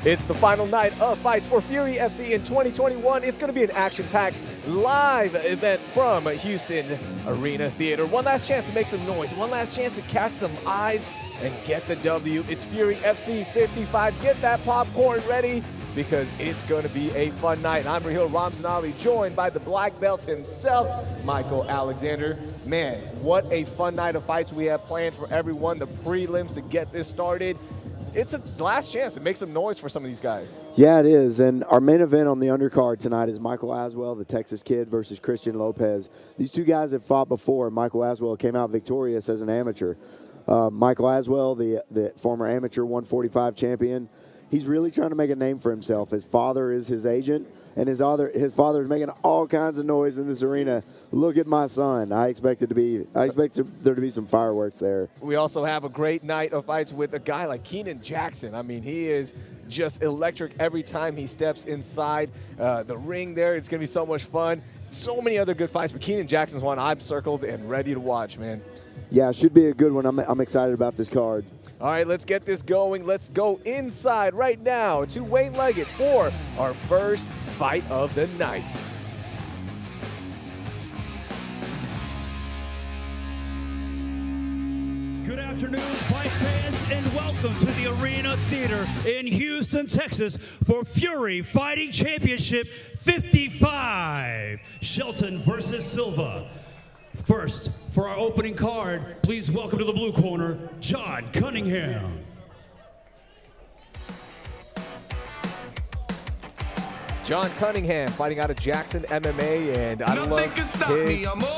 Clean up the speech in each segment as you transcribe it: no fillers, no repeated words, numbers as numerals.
It's the final night of fights for Fury FC in 2021. It's going to be an action-packed live event from Houston Arena Theater. One last chance to make some noise, one last chance to catch some eyes and get the W. It's Fury FC 55. Get that popcorn ready because it's going to be a fun night. I'm Maheula Ramzanali, joined by the black belt himself, Michael Alexander. Man, what a fun night of fights we have planned for everyone. The prelims to get this started. It's a last chance to make some noise for some of these guys. Yeah, it is. And our main event on the undercard tonight is Michael Aswell, the Texas kid, versus Christian Lopez. These two guys have fought before. Michael Aswell came out victorious as an amateur. Michael Aswell, the former amateur 145 champion, he's really trying to make a name for himself. His father is his agent, and his father is making all kinds of noise in this arena. Look at my son. I expect there to be some fireworks there. We also have a great night of fights with a guy like Keenan Jackson. I mean, he is just electric every time he steps inside the ring there. It's going to be so much fun. So many other good fights, but Keenan Jackson's one I'm circled and ready to watch, man. Yeah, it should be a good one. I'm excited about this card. All right, let's get this going. Let's go inside right now to Wayne Leggett for our first fight of the night. Good afternoon, fight fans, and welcome to the Arena Theater in Houston, Texas for Fury Fighting Championship 55, Shelton versus Silva. First, for our opening card, please welcome to the blue corner, John Cunningham. John Cunningham fighting out of Jackson MMA, and I love his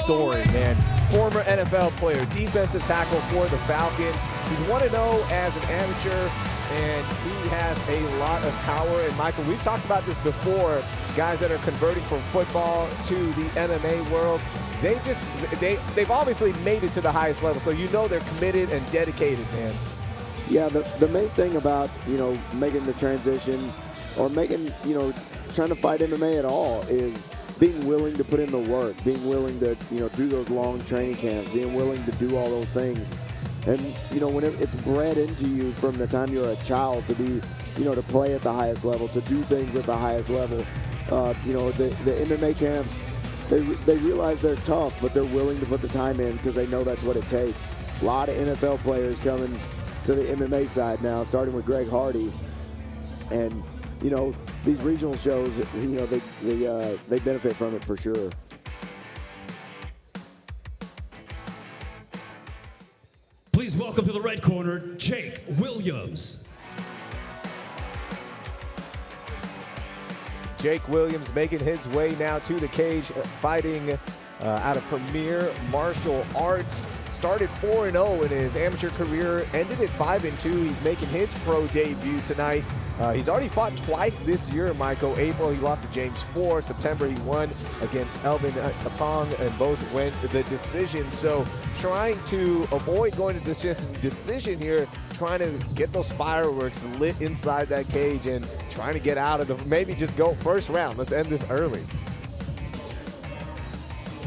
story, man. Former NFL player, defensive tackle for the Falcons. He's 1-0 as an amateur, and he has a lot of power. And Michael, we've talked about this before, guys that are converting from football to the MMA world. They've obviously made it to the highest level, so you know they're committed and dedicated, man. Yeah, the main thing about, making the transition or trying to fight MMA at all is being willing to put in the work, being willing to, do those long training camps, being willing to do all those things. And, whenever it's bred into you from the time you're a child to be, to play at the highest level, to do things at the highest level. The MMA camps, they realize they're tough, but they're willing to put the time in because they know that's what it takes. A lot of NFL players coming to the MMA side now, starting with Greg Hardy. And, these regional shows, they benefit from it for sure. Please welcome to the red corner, Jake Williams. Jake Williams making his way now to the cage, fighting out of Premier Martial Arts. Started 4-0 in his amateur career, ended at 5-2. He's making his pro debut tonight. He's already fought twice this year, Michael. April, he lost to James Ford. September, he won against Elvin Tapong, and both went the decision. So trying to avoid going to decision here, trying to get those fireworks lit inside that cage and trying to get out of the, maybe just go first round. Let's end this early.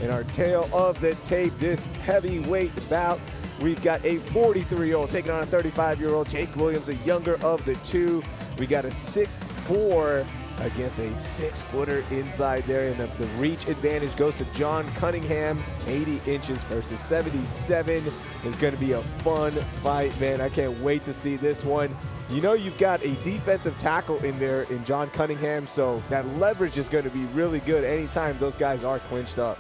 In our tail of the tape, this heavyweight bout, we've got a 43-year-old taking on a 35-year-old Jake Williams, the younger of the two. We got a 6'4" against a 6-footer inside there, and the reach advantage goes to John Cunningham. 80 inches versus 77 is going to be a fun fight, man. I can't wait to see this one. You've got a defensive tackle in there in John Cunningham, so that leverage is going to be really good anytime those guys are clinched up.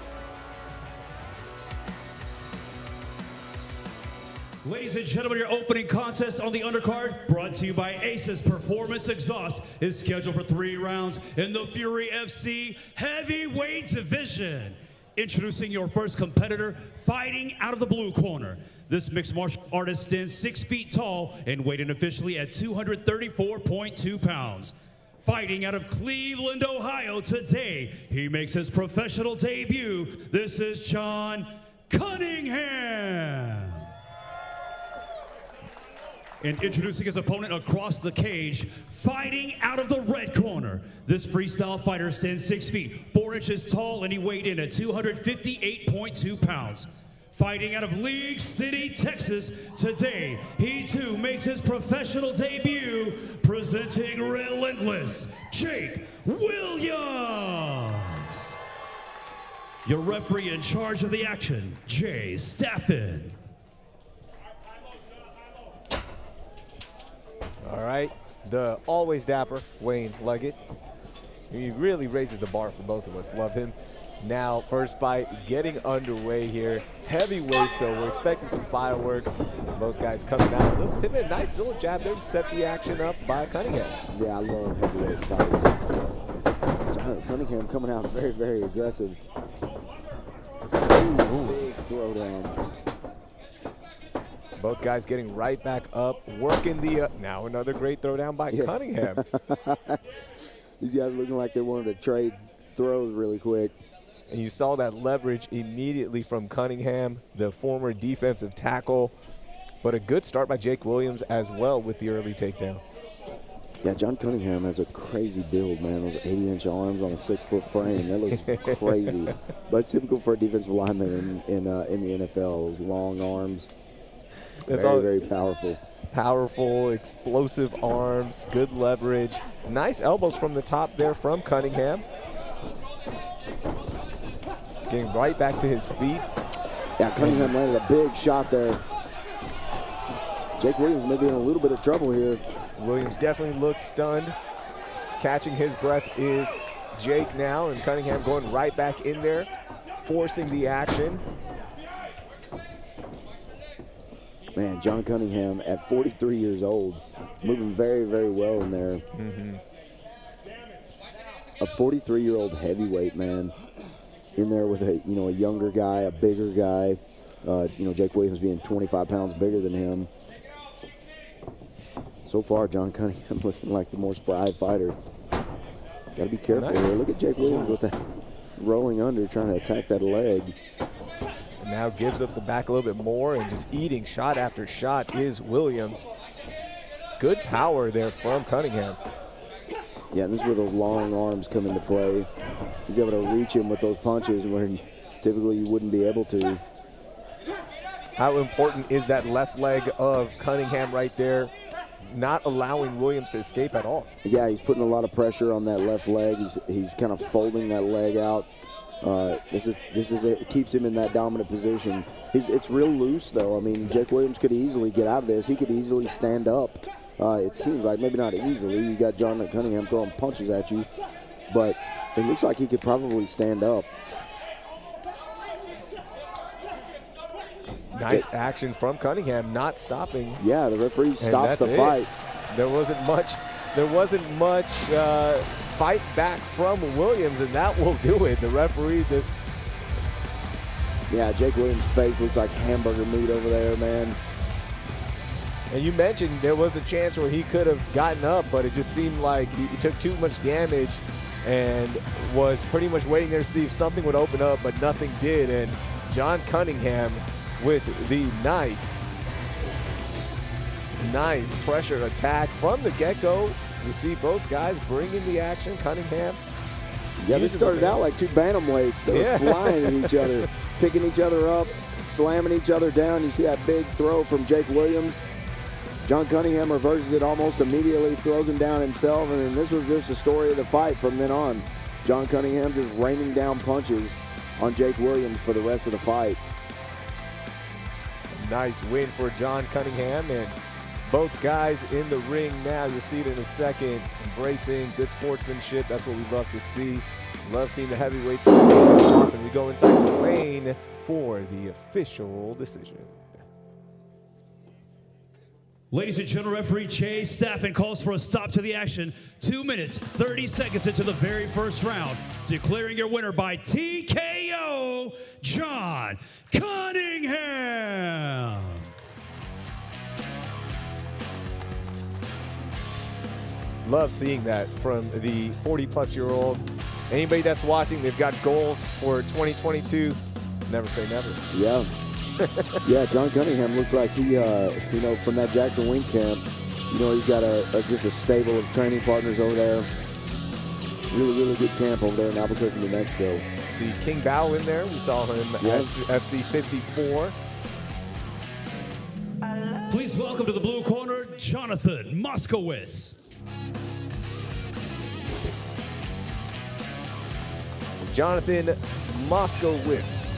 Ladies and gentlemen, your opening contest on the undercard, brought to you by Aces Performance Exhaust, is scheduled for 3 rounds in the Fury FC Heavyweight Division. Introducing your first competitor, fighting out of the blue corner. This mixed martial artist stands 6 feet tall and weighed in officially at 234.2 pounds. Fighting out of Cleveland, Ohio today, he makes his professional debut. This is John Cunningham. And introducing his opponent across the cage, fighting out of the red corner. This freestyle fighter stands 6 feet, 4 inches tall, and he weighed in at 258.2 pounds. Fighting out of League City, Texas, today, he too makes his professional debut, presenting Relentless, Jake Williams. Your referee in charge of the action, Jay Staffen. All right, the always dapper Wayne Leggett. He really raises the bar for both of us. Love him. Now, first fight getting underway here. Heavyweight, so we're expecting some fireworks. Both guys coming out a little timid. Nice little jab there to set the action up by Cunningham. Yeah, I love heavyweight fights. Cunningham coming out very, very aggressive. Ooh. Big throwdown. Both guys getting right back up, working the, now another great throwdown by Cunningham. These guys looking like they wanted to trade throws really quick. And you saw that leverage immediately from Cunningham, the former defensive tackle. But a good start by Jake Williams as well with the early takedown. Yeah, John Cunningham has a crazy build, man. Those 80-inch arms on a 6-foot frame. That looks crazy. But it's typical for a defensive lineman in the NFL. Those long arms. That's very powerful. Powerful, explosive arms, good leverage. Nice elbows from the top there from Cunningham. Getting right back to his feet. Yeah, Cunningham landed a big shot there. Jake Williams may be in a little bit of trouble here. Williams definitely looks stunned. Catching his breath is Jake now, and Cunningham going right back in there, forcing the action. Man, John Cunningham at 43 years old, moving very, very well in there. A 43-year-old heavyweight, man, in there with a younger guy, a bigger guy. Jake Williams being 25 pounds bigger than him. So far, John Cunningham looking like the more spry fighter. Got to be careful here. Look at Jake Williams with that rolling under, trying to attack that leg. And now gives up the back a little bit more and just eating shot after shot is Williams. Good power there from Cunningham. Yeah, and this is where those long arms come into play. He's able to reach him with those punches where typically you wouldn't be able to. How important is that left leg of Cunningham right there, not allowing Williams to escape at all? Yeah, he's putting a lot of pressure on that left leg. He's kind of folding that leg out. It keeps him in that dominant position. It's real loose though. I mean, Jake Williams could easily get out of this. He could easily stand up. It seems like maybe not easily. You got John Cunningham throwing punches at you, but it looks like he could probably stand up. Nice action from Cunningham, not stopping. Yeah, the referee stops the fight. There wasn't much fight back from Williams, and that will do it. The referee. Yeah, Jake Williams' face looks like hamburger meat over there, man. And you mentioned there was a chance where he could have gotten up, but it just seemed like he took too much damage and was pretty much waiting there to see if something would open up, but nothing did. And John Cunningham with the nice pressure attack from the get-go. You see both guys bringing the action. Cunningham. Yeah, they started out like two bantamweights. They were flying at each other, picking each other up, slamming each other down. You see that big throw from Jake Williams. John Cunningham reverses it almost immediately, throws him down himself, and then this was just the story of the fight from then on. John Cunningham just raining down punches on Jake Williams for the rest of the fight. Nice win for John Cunningham, and both guys in the ring now. You'll see it in a second. Embracing good sportsmanship. That's what we love to see. Love seeing the heavyweights off, and we go inside to Wayne for the official decision. Ladies and gentlemen, referee Chase Staffen calls for a stop to the action. 2 minutes, 30 seconds into the very first round. Declaring your winner by TKO, John Cunningham. Love seeing that from the 40-plus-year-old. Anybody that's watching, they've got goals for 2022. Never say never. Yeah. Yeah, John Cunningham looks like he, from that Jackson Wink camp, he's got just a stable of training partners over there. Really, really good camp over there in Albuquerque, New Mexico. See King Bao in there. We saw him at FC 54. Please welcome to the blue corner, Jonathan Moskowitz. Jonathan Moskowitz,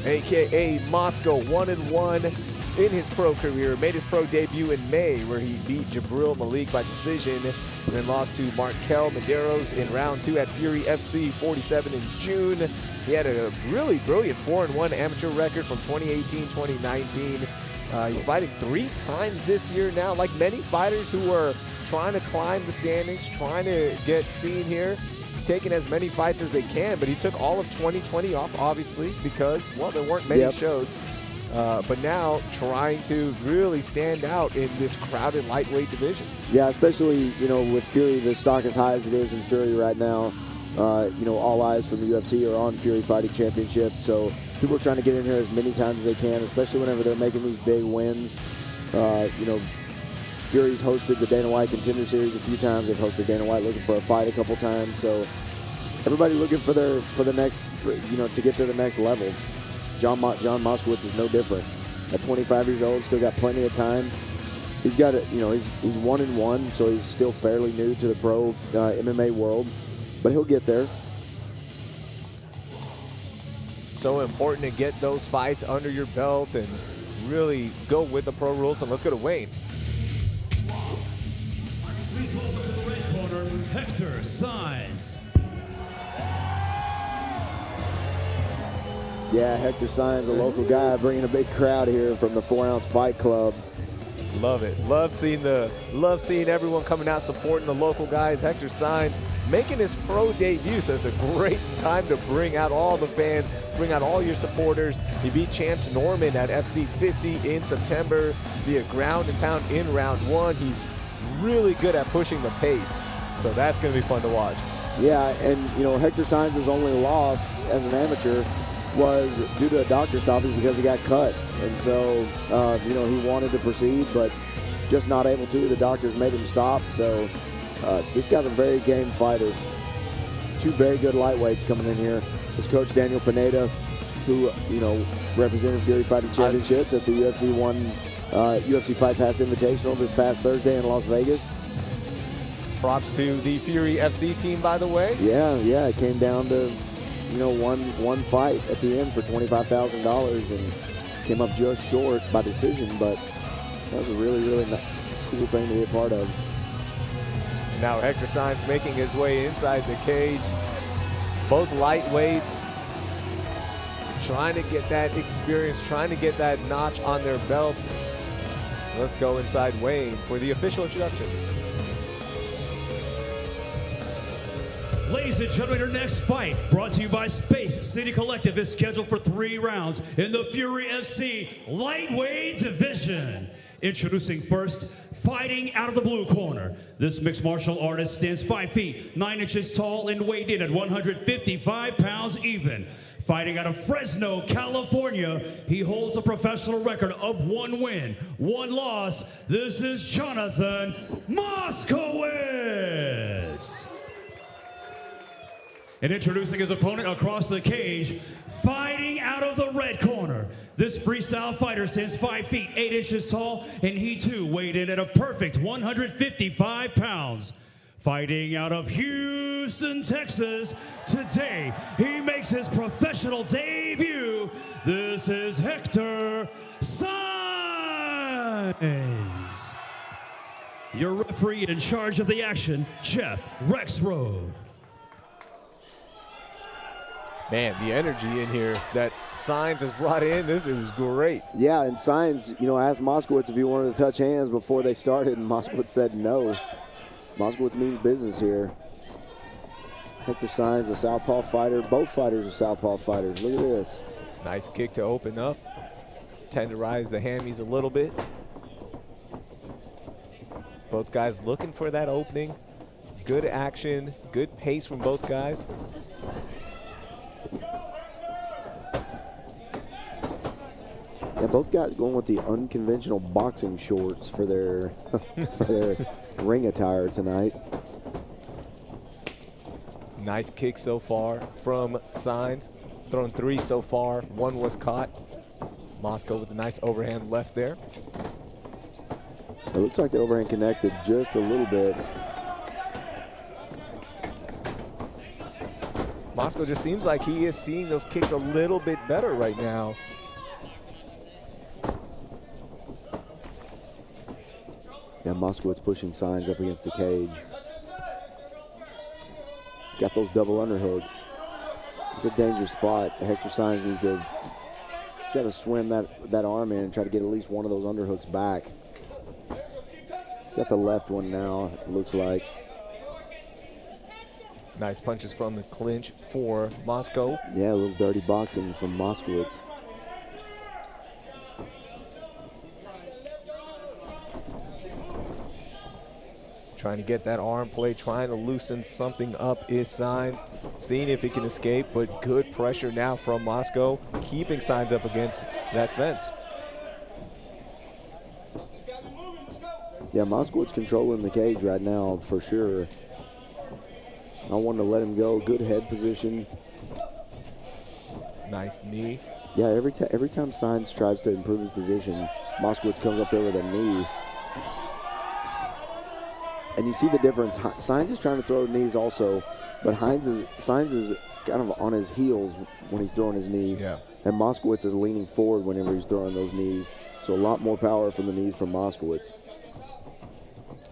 a.k.a. Moscow, 1-1 in his pro career. Made his pro debut in May, where he beat Jabril Malik by decision, and then lost to Markel Medeiros in round 2 at Fury FC 47 in June. He had a really brilliant 4-1 amateur record from 2018-2019. He's fighting 3 times this year now. Like many fighters who are trying to climb the standings, trying to get seen here, taking as many fights as they can, but he took all of 2020 off, obviously, because, well, there weren't many shows. but now trying to really stand out in this crowded lightweight division. Yeah, especially, you know, with Fury, the stock as high as it is in Fury right now. You know, all eyes from the UFC are on Fury Fighting Championship. So people are trying to get in here as many times as they can, especially whenever they're making these big wins. You know, Fury's hosted the Dana White Contender Series a few times. They've hosted Dana White looking for a fight a couple times. So everybody looking for the next, you know, to get to the next level. John Moskowitz is no different. At 25 years old, still got plenty of time. He's got you know, he's 1-1, so he's still fairly new to the pro MMA world, but he'll get there. So important to get those fights under your belt and really go with the pro rules. And let's go to Wayne. Please welcome to the red corner, Hector Sainz. Yeah, Hector Sainz, a local guy, bringing a big crowd here from the 4-Ounce Fight Club. Love it. Love seeing everyone coming out supporting the local guys. Hector Sainz making his pro debut, so it's a great time to bring out all the fans, bring out all your supporters. He beat Chance Norman at FC 50 in September via ground and pound in round 1. He's really good at pushing the pace, so that's going to be fun to watch. Yeah, and you know, Hector Sainz's only loss as an amateur was due to a doctor stoppage because he got cut. And so, you know, he wanted to proceed, but just not able to. The doctors made him stop. So this guy's a very game fighter. Two very good lightweights coming in here. His coach, Daniel Pineda, who, you know, represented Fury Fighting Championships at the UFC Fight Pass Invitational this past Thursday in Las Vegas. Props to the Fury FC team, by the way. Yeah, it came down to, you know, one fight at the end for $25,000 and came up just short by decision, but that was a really cool thing to be a part of. And now Hector Sainz making his way inside the cage. Both lightweights trying to get that experience, trying to get that notch on their belt. Let's go inside Wayne for the official introductions. Ladies and gentlemen, our next fight, brought to you by Space City Collective, is scheduled for 3 rounds in the Fury FC lightweight division. Introducing first, fighting out of the blue corner. This mixed martial artist stands 5 feet, 9 inches tall and weighed in at 155 pounds even. Fighting out of Fresno, California, he holds a professional record of 1 win, 1 loss. This is Jonathan Moskowitz. And introducing his opponent across the cage, fighting out of the red corner. This freestyle fighter stands 5 feet, 8 inches tall, and he too weighed in at a perfect 155 pounds. Fighting out of Houston, Texas, today he makes his professional debut. This is Hector Sainz. Your referee in charge of the action, Jeff Rexroad. Man, the energy in here that Sainz has brought in, this is great. Yeah, and Sainz, you know, asked Moskowitz if he wanted to touch hands before they started, and Moskowitz said no. Moskowitz means business here. Hector Sainz, a southpaw fighter. Both fighters are southpaw fighters. Look at this. Nice kick to open up. Tenderize the hammies a little bit. Both guys looking for that opening. Good action, good pace from both guys. Yeah, both guys going with the unconventional boxing shorts for their for their ring attire tonight. Nice kick so far from Sainz. Thrown 3 so far, 1 was caught. Moskowitz with a nice overhand left there. It looks like the overhand connected just a little bit. Moskowitz just seems like he is seeing those kicks a little bit better right now. Yeah, Moskowitz pushing Sainz up against the cage. He's got those double underhooks. It's a dangerous spot. Hector Sainz needs to try to swim that arm in and try to get at least one of those underhooks back. He's got the left one now, it looks like. Nice punches from the clinch for Moskowitz. Yeah, a little dirty boxing from Moskowitz. Trying to get that arm play, trying to loosen something up is Signs. Seeing if he can escape, but good pressure now from Moscow, keeping Signs up against that fence. Yeah, Moskowitz controlling the cage right now for sure. I wanted to let him go. Good head position. Nice knee. Yeah, every time Signs tries to improve his position, Moskowitz comes up there with a knee. And you see the difference. Signs is trying to throw knees also, but Signs is kind of on his heels when he's throwing his knee. Yeah. And Moskowitz is leaning forward whenever he's throwing those knees. So a lot more power from the knees from Moskowitz.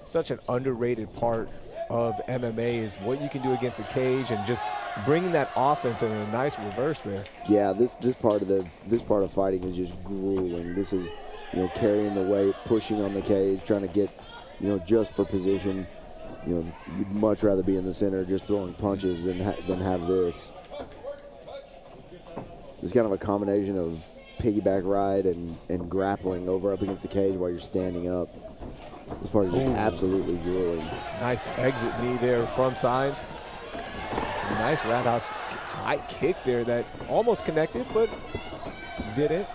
Such an underrated part of MMA is what you can do against a cage and just bringing that offense in a nice reverse there. Yeah, this part of fighting is just grueling. This is, carrying the weight, pushing on the cage, trying to get, just for position. You'd much rather be in the center just throwing punches than have this. It's kind of a combination of piggyback ride and grappling over up against the cage while you're standing up. This part is just absolutely grueling. Nice exit knee there from Signs. Nice roundhouse high kick there that almost connected, but didn't.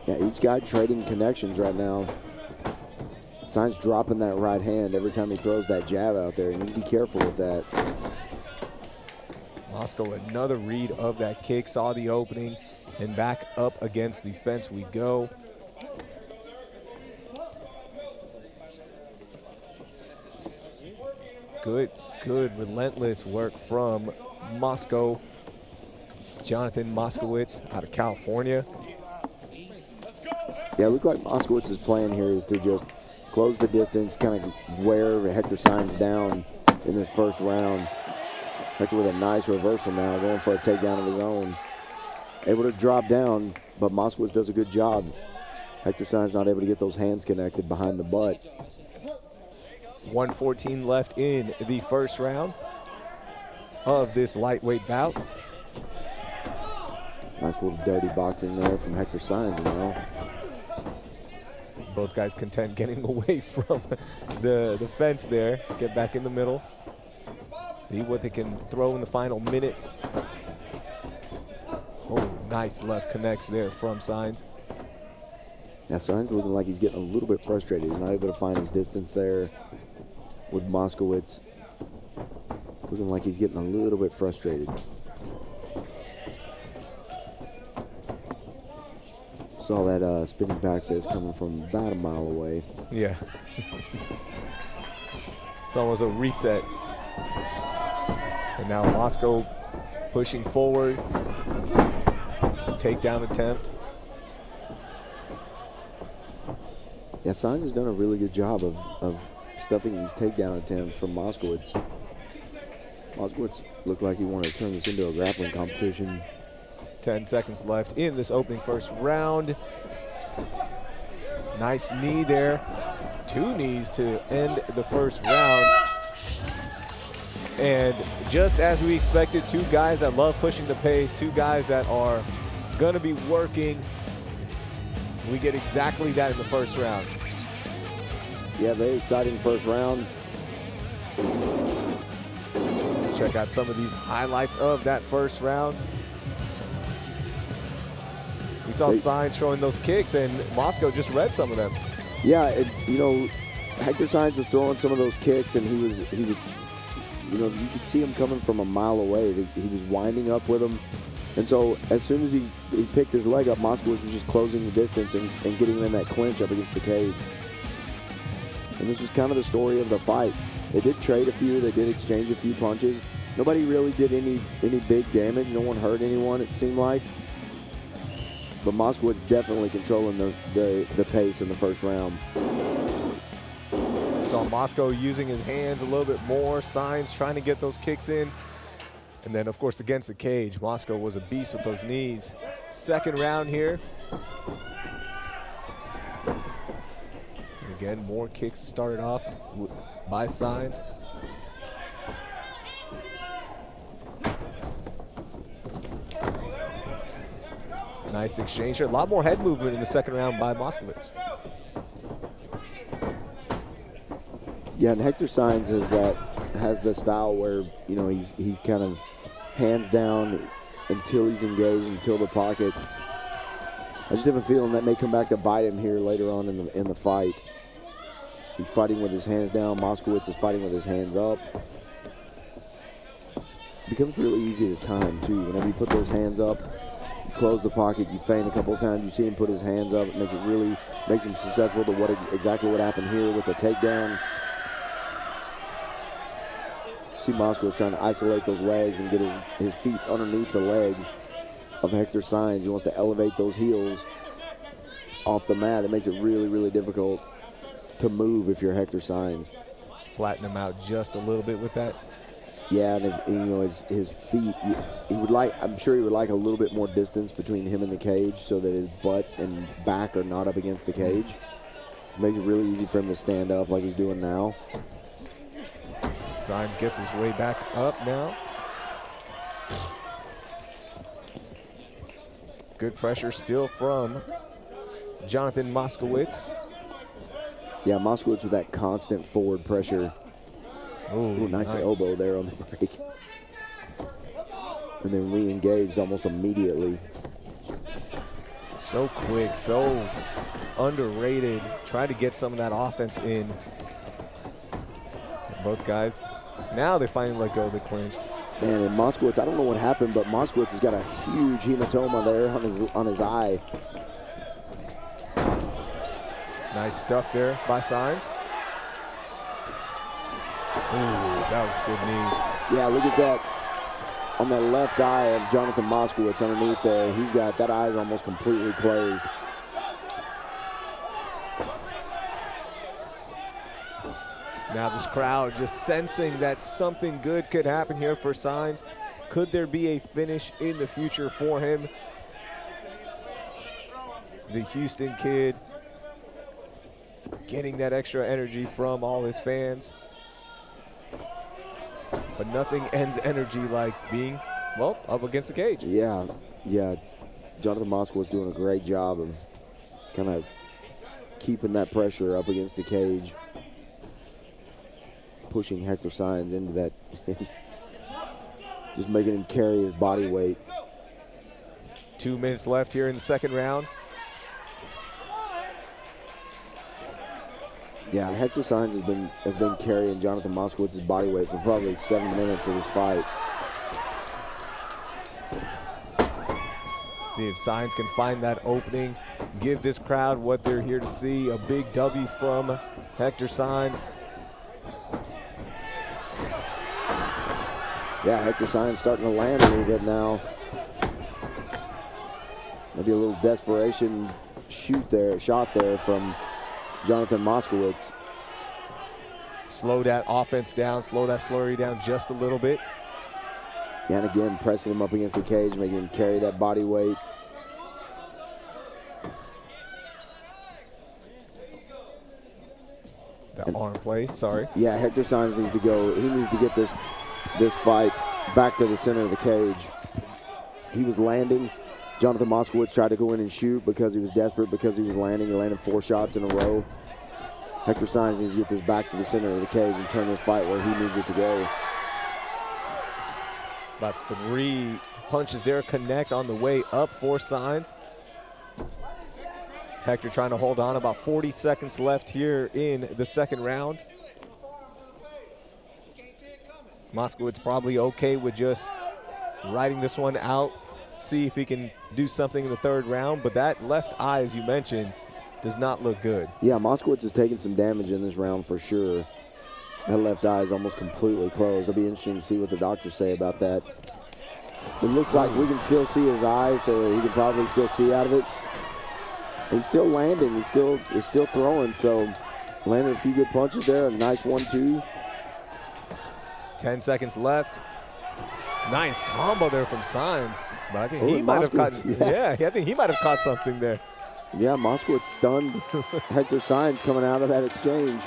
Yeah, each guy trading connections right now. Signs dropping that right hand every time he throws that jab out there. He needs to be careful with that. Moscow, another read of that kick, saw the opening, and back up against the fence we go. Good, relentless work from Moscow. Jonathan Moskowitz out of California. Yeah, it looked like Moskowitz's plan here is to just close the distance, kind of wear Hector Signs down in this first round. Hector with a nice reversal now, going for a takedown of his own. Able to drop down, but Moskowitz does a good job. Hector Signs not able to get those hands connected behind the butt. 1:14 left in the first round of this lightweight bout. Nice little dirty boxing there from Hector Signs now. Both guys content getting away from the fence there. Get back in the middle. See what they can throw in the final minute. Oh, nice left connects there from Signs. Now Signs looking like he's getting a little bit frustrated. He's not able to find his distance there with Moskowitz. Looking like he's getting a little bit frustrated. Saw that spinning back fist coming from about a mile away. Yeah. It's almost a reset. And now Moscow pushing forward. Takedown attempt. Yeah, Signs has done a really good job of stuffing these takedown attempts from Moskowitz. Moskowitz looked like he wanted to turn this into a grappling competition. 10 seconds left in this opening first round. Nice knee there. Two knees to end the first round. And just as we expected, two guys that love pushing the pace, two guys that are going to be working. We get exactly that in the first round. Yeah, very exciting first round. Let's check out some of these highlights of that first round. We saw Signs showing those kicks, and Moscow just read some of them. Yeah, Hector Signs was throwing some of those kicks, and he was, you could see him coming from a mile away. He was winding up with him. And so as soon as he picked his leg up, Moskowitz was just closing the distance and getting him in that clinch up against the cage. And this was kind of the story of the fight. They did trade a few. They did exchange a few punches. Nobody really did any big damage. No one hurt anyone, it seemed like. But Moskowitz definitely controlling the pace in the first round. Saw Moscow using his hands a little bit more. Signs trying to get those kicks in. And then, of course, against the cage, Moscow was a beast with those knees. Second round here. And again, more kicks started off by Signs. Nice exchange here. A lot more head movement in the second round by Moskowitz. Yeah, and Hector Sainz has the style where, you know, he's kind of hands down until he's engaged, until the pocket. I just have a feeling that may come back to bite him here later on in the fight. He's fighting with his hands down. Moskowitz is fighting with his hands up. It becomes really easy to time too. Whenever you put those hands up, you close the pocket, you feint a couple of times, you see him put his hands up, it makes him susceptible to exactly what happened here with the takedown. See Moskowitz trying to isolate those legs and get his feet underneath the legs of Hector Sainz. He wants to elevate those heels off the mat. That makes it really, really difficult to move if you're Hector Sainz. Flatten him out just a little bit with that. Yeah, and if, you know, his feet, I'm sure he would like a little bit more distance between him and the cage so that his butt and back are not up against the cage. It makes it really easy for him to stand up like he's doing now. Sainz gets his way back up now. Good pressure still from Jonathan Moskowitz. Yeah, Moskowitz with that constant forward pressure. Ooh, nice elbow there on the break. And then re-engaged almost immediately. So quick, so underrated. Try to get some of that offense in. Both guys, now they finally let go of the clinch. Man, and Moskowitz, I don't know what happened, but Moskowitz has got a huge hematoma there on his eye. Nice stuff there by Sainz. Ooh, that was a good knee. Yeah, look at that. On that left eye of Jonathan Moskowitz underneath there, he's got that eye is almost completely closed. Now this crowd just sensing that something good could happen here for Sainz. Could there be a finish in the future for him? The Houston kid getting that extra energy from all his fans. But nothing ends energy like being, well, up against the cage. Yeah. Jonathan Moskowitz doing a great job of kind of keeping that pressure up against the cage. Pushing Hector Sainz into that, just making him carry his body weight. 2 minutes left here in the second round. Yeah, Hector Sainz has been carrying Jonathan Moskowitz's body weight for probably 7 minutes of this fight. See if Sainz can find that opening, give this crowd what they're here to see. A big W from Hector Sainz. Yeah, Hector Sainz starting to land a little bit now. Maybe a little desperation shot there from Jonathan Moskowitz. Slow that offense down, slow that flurry down just a little bit. And again, pressing him up against the cage, making him carry that body weight. The arm play, sorry. Yeah, Hector Sainz needs to go. He needs to get this fight back to the center of the cage. He was landing. Jonathan Moskowitz tried to go in and shoot because he was desperate, because he was landing. He landed 4 shots in a row. Hector Sainz needs to get this back to the center of the cage and turn this fight where he needs it to go. About 3 punches there connect on the way up for Sainz. Hector trying to hold on. About 40 seconds left here in the second round. Moskowitz probably okay with just riding this one out, see if he can do something in the third round, but that left eye, as you mentioned, does not look good. Yeah, Moskowitz has taken some damage in this round for sure. That left eye is almost completely closed. It'll be interesting to see what the doctors say about that. It looks like we can still see his eye, so he can probably still see out of it. He's still landing, he's still throwing, so landed a few good punches there, a nice 1-2. 10 seconds left. Nice combo there from Sainz. But I think he might have caught. I think he might have caught something there. Yeah, Moskowitz stunned Hector Sainz coming out of that exchange.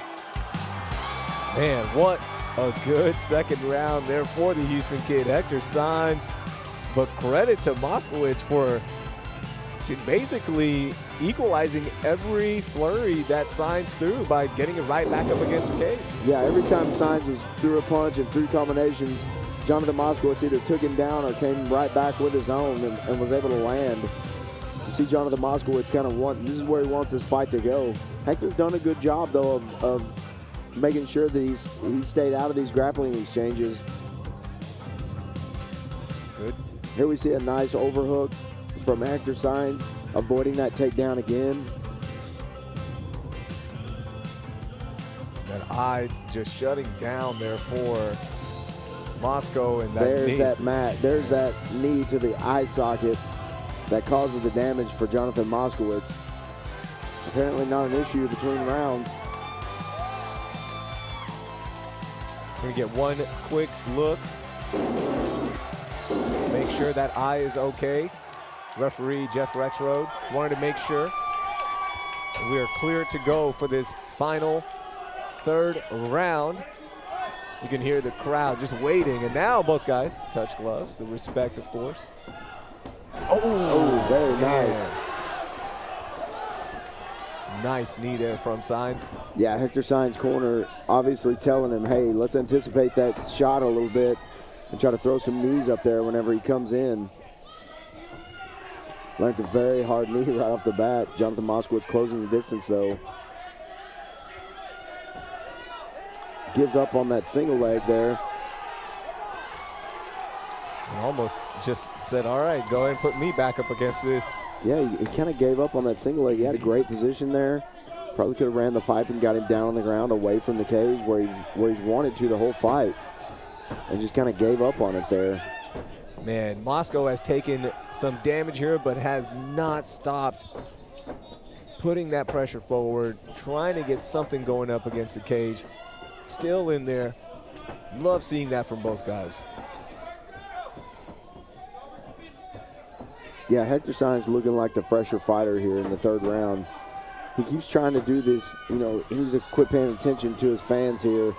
Man, what a good second round there for the Houston kid, Hector Sainz. But credit to Moskowitz for basically equalizing every flurry that Sainz threw by getting it right back up against the cage. Yeah, every time Sainz was threw a punch and threw combinations, Jonathan Moskowitz either took him down or came right back with his own and was able to land. You see Jonathan Moskowitz kind of this is where he wants this fight to go. Hector's done a good job, though, of making sure that he stayed out of these grappling exchanges. Good. Here we see a nice overhook from Hector Sainz, avoiding that takedown again. That eye just shutting down there for Moscow, and that There's knee. there's that knee to the eye socket that causes the damage for Jonathan Moskowitz. Apparently not an issue between rounds. We're gonna get one quick look. Make sure that eye is okay. Referee Jeff Rexroad wanted to make sure we are clear to go for this final third round. You can hear the crowd just waiting, and now both guys touch gloves. The respect, of course. Oh, very nice. Nice knee there from Sainz. Yeah, Hector Sainz' corner obviously telling him, hey, let's anticipate that shot a little bit and try to throw some knees up there whenever he comes in. Lands a very hard knee right off the bat. Jonathan Moskowitz closing the distance, though. Gives up on that single leg there. And almost just said, all right, go ahead and put me back up against this. Yeah, he kind of gave up on that single leg. He had a great position there. Probably could have ran the pipe and got him down on the ground away from the cage where he's wanted to the whole fight. And just kind of gave up on it there. Man, Moscow has taken some damage here, but has not stopped putting that pressure forward, trying to get something going up against the cage. Still in there. Love seeing that from both guys. Yeah, Hector Sainz looking like the fresher fighter here in the third round. He keeps trying to do this, you know, he needs to quit paying attention to his fans here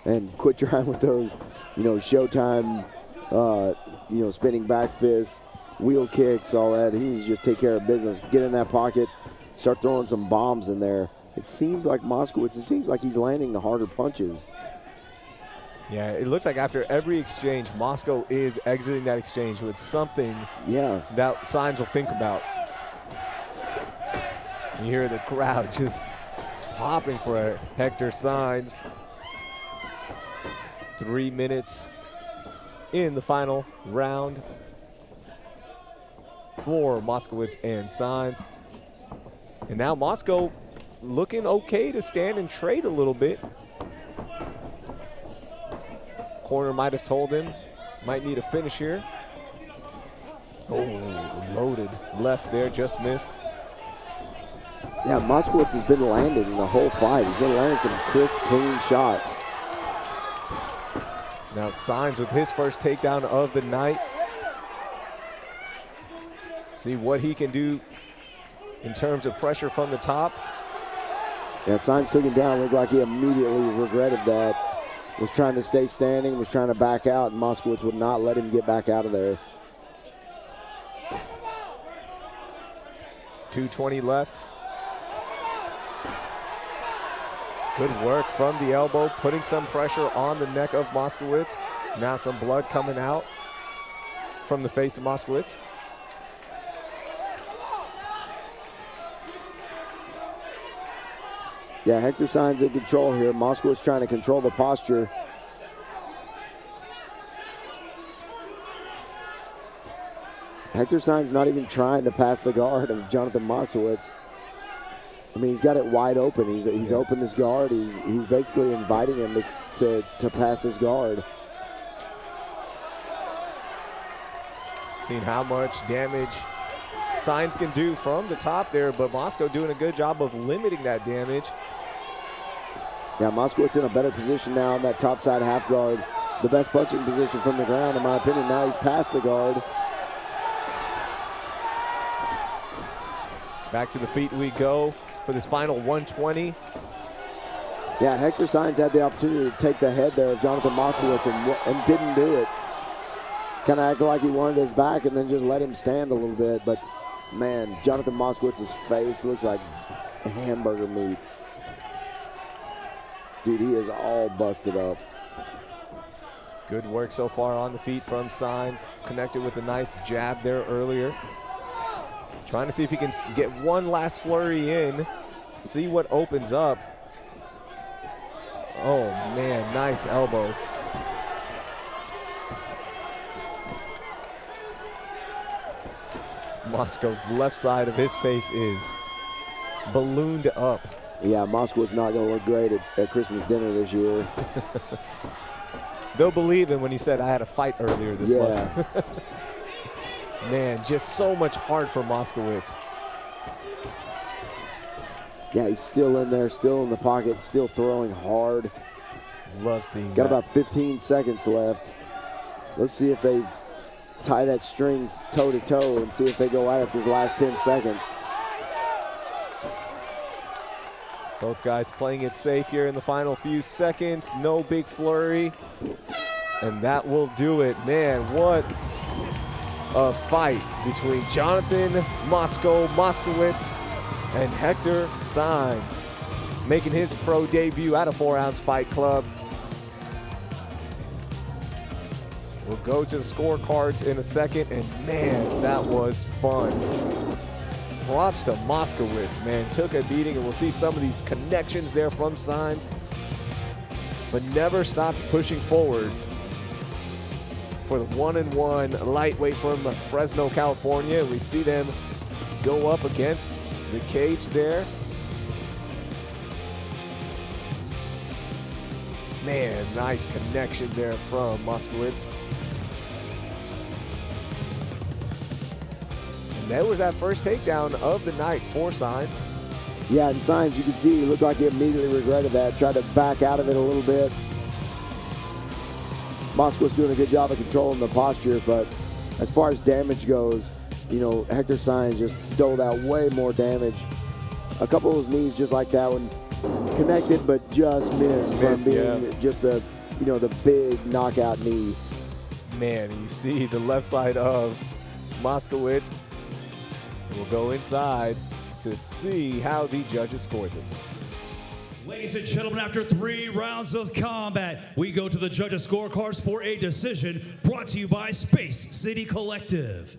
and quit trying with those, you know, Showtime, you know, spinning back fists, wheel kicks, all that. He needs to just take care of business, get in that pocket, start throwing some bombs in there. It seems like Moskowitz, it seems like he's landing the harder punches. Yeah, it looks like after every exchange, Moscow is exiting that exchange with something that Sainz will think about. You hear the crowd just popping for Hector Sainz. 3 minutes in the final round for Moskowitz and Sainz. And now Moscow looking okay to stand and trade a little bit. Corner might have told him, might need a finish here. Oh, loaded left there, just missed. Yeah, Moskowitz has been landing the whole fight. He's been landing some crisp, clean shots. Now Sainz with his first takedown of the night. See what he can do in terms of pressure from the top. Yeah, Sainz took him down. Looked like he immediately regretted that. Was trying to stay standing, was trying to back out, and Moskowitz would not let him get back out of there. 2:20 left. Good work from the elbow, putting some pressure on the neck of Moskowitz. Now some blood coming out from the face of Moskowitz. Yeah, Hector Sainz in control here. Moskowitz trying to control the posture. Hector Sainz not even trying to pass the guard of Jonathan Moskowitz. I mean, he's got it wide open. He's opened his guard. He's basically inviting him to pass his guard. Seeing how much damage Sainz can do from the top there, but Moscow doing a good job of limiting that damage. Yeah, Moskowitz in a better position now in that top side half guard. The best punching position from the ground, in my opinion. Now he's past the guard. Back to the feet we go for this final 120. Yeah, Hector Sainz had the opportunity to take the head there of Jonathan Moskowitz and didn't do it. Kind of acted like he wanted his back and then just let him stand a little bit. But Man, Jonathan Moskowitz's face looks like hamburger meat. Dude, he is all busted up. Good work so far on the feet from Signs. Connected with a nice jab there earlier. Trying to see if he can get one last flurry in. See what opens up. Oh man, nice elbow. Moskow's left side of his face is ballooned up. Yeah, Moskow's not going to look great at Christmas dinner this year. They'll believe him when he said, I had a fight earlier this month. Man, just so much heart for Moskowitz. Yeah, he's still in there, still in the pocket, still throwing hard. Love seeing Got that. about 15 seconds left. Let's see if they tie that string toe to toe and see if they go at it this last 10 seconds. Both guys playing it safe here in the final few seconds. No big flurry. And that will do it. Man, what a fight between Jonathan Moskowitz and Hector Signs, making his pro debut at a 4-ounce fight club. We'll go to the scorecards in a second, and man, that was fun. Props to Moskowitz, man. Took a beating, and we'll see some of these connections there from Signs, but never stopped pushing forward for the 1-1 lightweight from Fresno, California. We see them go up against the cage there. Man, nice connection there from Moskowitz. And that was that first takedown of the night for Signs. Yeah, and Signs, you can see he looked like he immediately regretted that, tried to back out of it a little bit. Moskowitz doing a good job of controlling the posture, but as far as damage goes, you know, Hector Signs just doled out way more damage. A couple of those knees just like that one, connected but just missed from being just the, you know, the big knockout knee. Man, you see the left side of Moskowitz. We'll go inside to see how the judges scored this one. Ladies and gentlemen, after 3 rounds of combat, we go to the judges' scorecards for a decision brought to you by Space City Collective.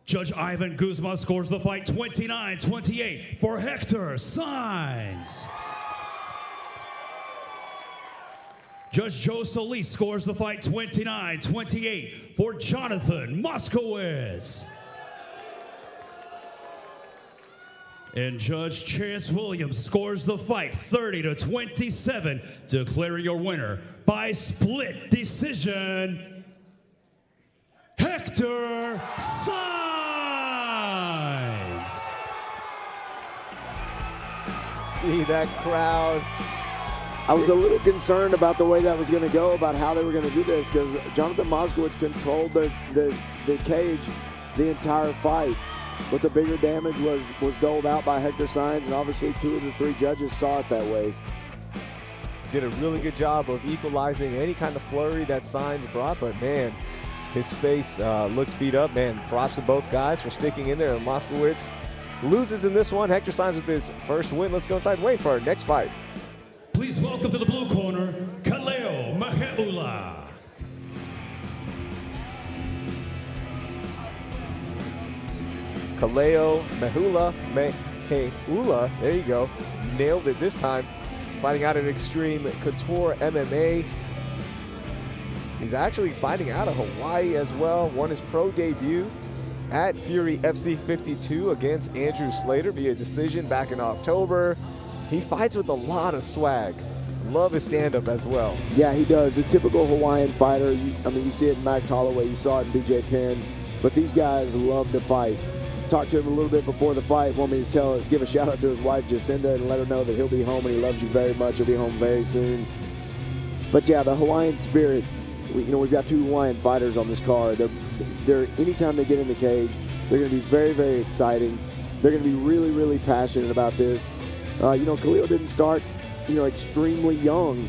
Judge Ivan Guzman scores the fight 29-28 for Hector Signs. Judge Joe Solis scores the fight 29-28 for Jonathan Moskowitz. And Judge Chance Williams scores the fight 30-27, declaring your winner by split decision, Hector Signs. See that crowd. I was a little concerned about the way that was going to go, about how they were going to do this, because Jonathan Moskowitz controlled the cage the entire fight. But the bigger damage was doled out by Hector Signs, and obviously 2 of the 3 judges saw it that way. Did a really good job of equalizing any kind of flurry that Signs brought, but man, his face looks beat up. Man, props to both guys for sticking in there. And Moskowitz loses in this one. Hector Signs with his first win. Let's go inside and wait for our next fight. Please welcome to the blue corner, Maheula. Maheula, there you go. Nailed it this time. Fighting out at Extreme Couture MMA. He's actually fighting out of Hawaii as well. Won his pro debut at Fury FC 52 against Andrew Slater via decision back in October. He fights with a lot of swag. Love his stand-up as well. Yeah, he does. A typical Hawaiian fighter. I mean, you see it in Max Holloway. You saw it in BJ Penn. But these guys love to fight. Talked to him a little bit before the fight. Want me to give a shout out to his wife Jacinda and let her know that he'll be home and he loves you very much. He'll be home very soon. But yeah, the Hawaiian spirit. We've got 2 Hawaiian fighters on this card. They're anytime they get in the cage, they're going to be very, very exciting. They're going to be really, really passionate about this. Khalil didn't start, extremely young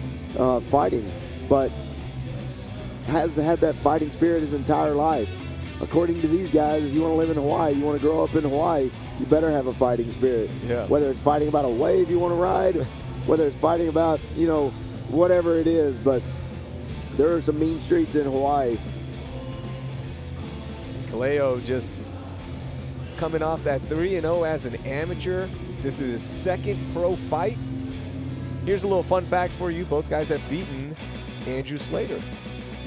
fighting, but has had that fighting spirit his entire life. according to these guys, if you want to live in Hawaii, you want to grow up in Hawaii, you better have a fighting spirit. Yeah. Whether it's fighting about a wave you want to ride, whether it's fighting about, you know, whatever it is, but there are some mean streets in Hawaii. Kaleo just coming off that 3-0 as an amateur. This is his second pro fight. Here's a little fun fact for you. Both guys have beaten Andrew Slater.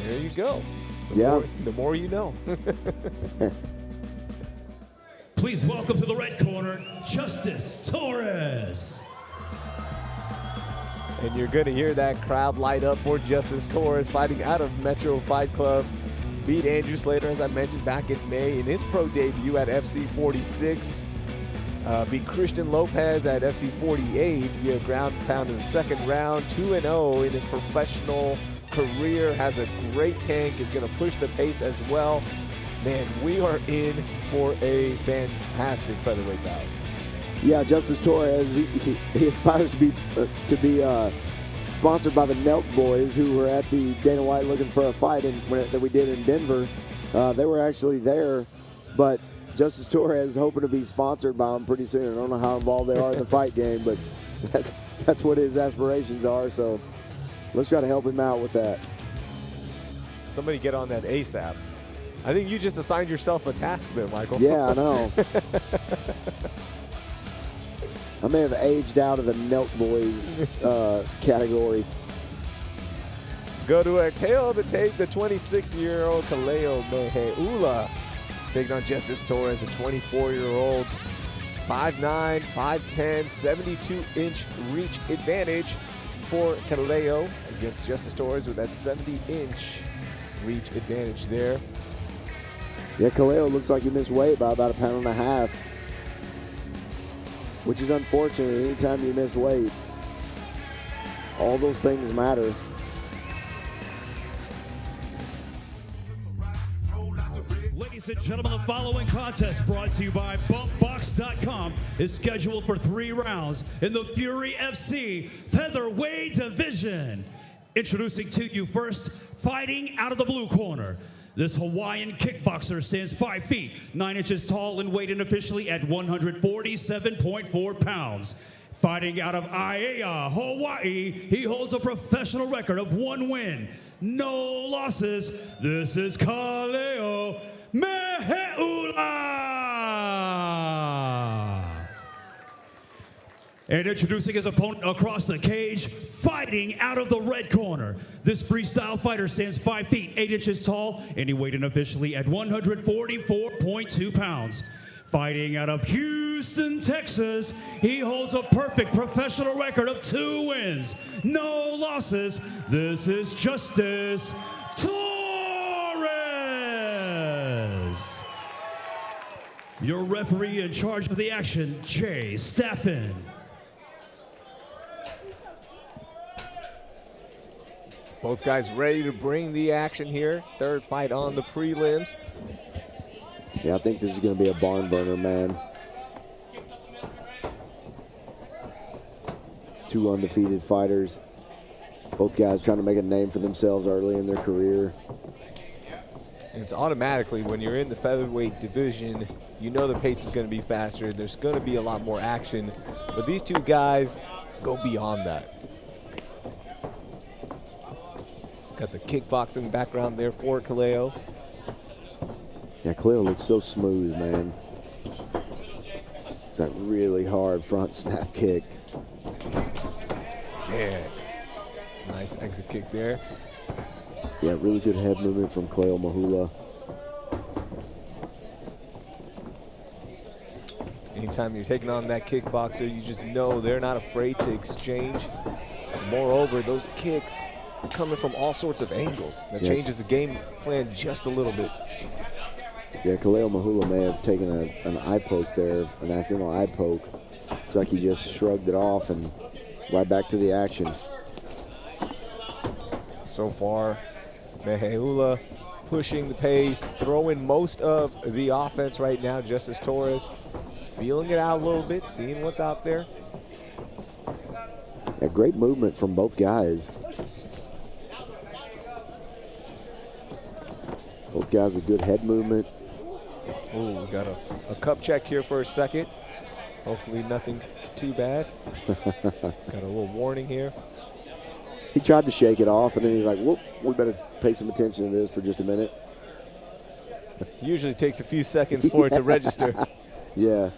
There you go. The more you know. Please welcome to the red corner, Justice Torres. And you're going to hear that crowd light up for Justice Torres, fighting out of Metro Fight Club. Beat Andrew Slater, as I mentioned, back in May in his pro debut at FC 46. Beat Christian Lopez at FC 48 via ground pound in the second round. 2-0 in his professional career. Has a great tank, is going to push the pace as well. Man, we are in for a fantastic featherweight bout. Yeah, Justice Torres, he aspires to be sponsored by the Nelk Boys, who were at the Dana White looking for a fight that we did in Denver. They were actually there, but Justice Torres hoping to be sponsored by them pretty soon. I don't know how involved they are in the fight game, but that's what his aspirations are. So let's try to help him out with that. Somebody get on that ASAP. I think you just assigned yourself a task there, Michael. Yeah, I know. I may have aged out of the Nelk Boys category. Go to our tail of the tape, the 26-year-old Kaleo Maheula taking on Justice Torres, a 24-year-old. 5'9", 5'10", 72-inch reach advantage for Kaleo against Justice Torres with that 70-inch reach advantage there. Yeah, Kaleo looks like he missed weight by about 1.5 pounds, which is unfortunate. Anytime you miss weight, all those things matter. Ladies and gentlemen, the following contest brought to you by BumpBox.com is scheduled for 3 rounds in the Fury FC Featherweight Division. Introducing to you first, fighting out of the blue corner. This Hawaiian kickboxer stands 5 feet, 9 inches tall and weighed in officially at 147.4 pounds. Fighting out of Aiea, Hawaii, he holds a professional record of 1 win, no losses. This is Kaleo Maheula. And introducing his opponent across the cage, fighting out of the red corner. This freestyle fighter stands 5 feet, 8 inches tall, and he weighed in officially at 144.2 pounds. Fighting out of Houston, Texas, he holds a perfect professional record of 2 wins, no losses. This is Justice Torres. Your referee in charge of the action, Jay Staffen. Both guys ready to bring the action here. Third fight on the prelims. Yeah, I think this is going to be a barn burner, man. 2 undefeated fighters. Both guys trying to make a name for themselves early in their career. And it's automatically, when you're in the featherweight division, you know the pace is going to be faster. There's going to be a lot more action. But these 2 guys go beyond that. Got the kickboxing background there for Kaleo. Yeah, Kaleo looks so smooth, man. It's that really hard front snap kick. Man, nice exit kick there. Yeah, really good head movement from Kaleo Maheula. Anytime you're taking on that kickboxer, you just know they're not afraid to exchange. Moreover, those kicks are coming from all sorts of angles. That changes the game plan just a little bit. Yeah, Kaleo Maheula may have taken an eye poke there, an accidental eye poke. Looks like he just shrugged it off and right back to the action. So far, Maheula pushing the pace, throwing most of the offense right now. Justice Torres feeling it out a little bit, seeing what's out there. Yeah, great movement from both guys. Both guys with good head movement, Ooh, we got a cup check here for a second. Hopefully nothing too bad. Got a little warning here. He tried to shake it off, and then he's like, whoop, we better pay some attention to this for just a minute. Usually takes a few seconds for it to register. Yeah.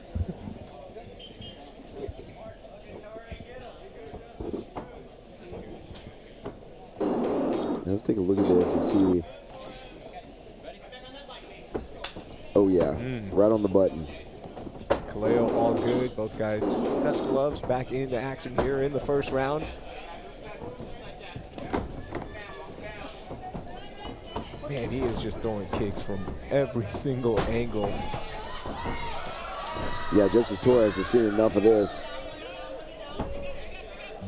Let's take a look at this and see. Oh, yeah, right on the button. Kaleo all good. Both guys touch gloves. Back into action here in the first round. Man, he is just throwing kicks from every single angle. Yeah, Justice Torres has seen enough of this.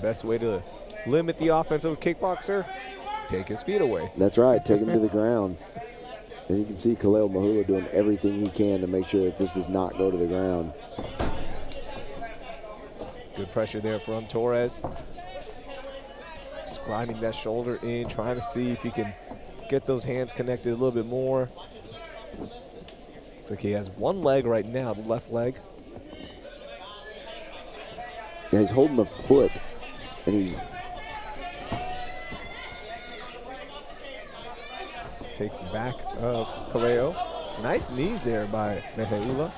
Best way to limit the offensive kickboxer, take his feet away. That's right, take him to the ground. And you can see Khalil Maheula doing everything he can to make sure that this does not go to the ground. Good pressure there from Torres. Just grinding that shoulder in, trying to see if he can get those hands connected a little bit more. Looks like he has one leg right now, the left leg. Yeah, he's holding the foot, and he's takes the back of Kaleo. Nice knees there by Maheula.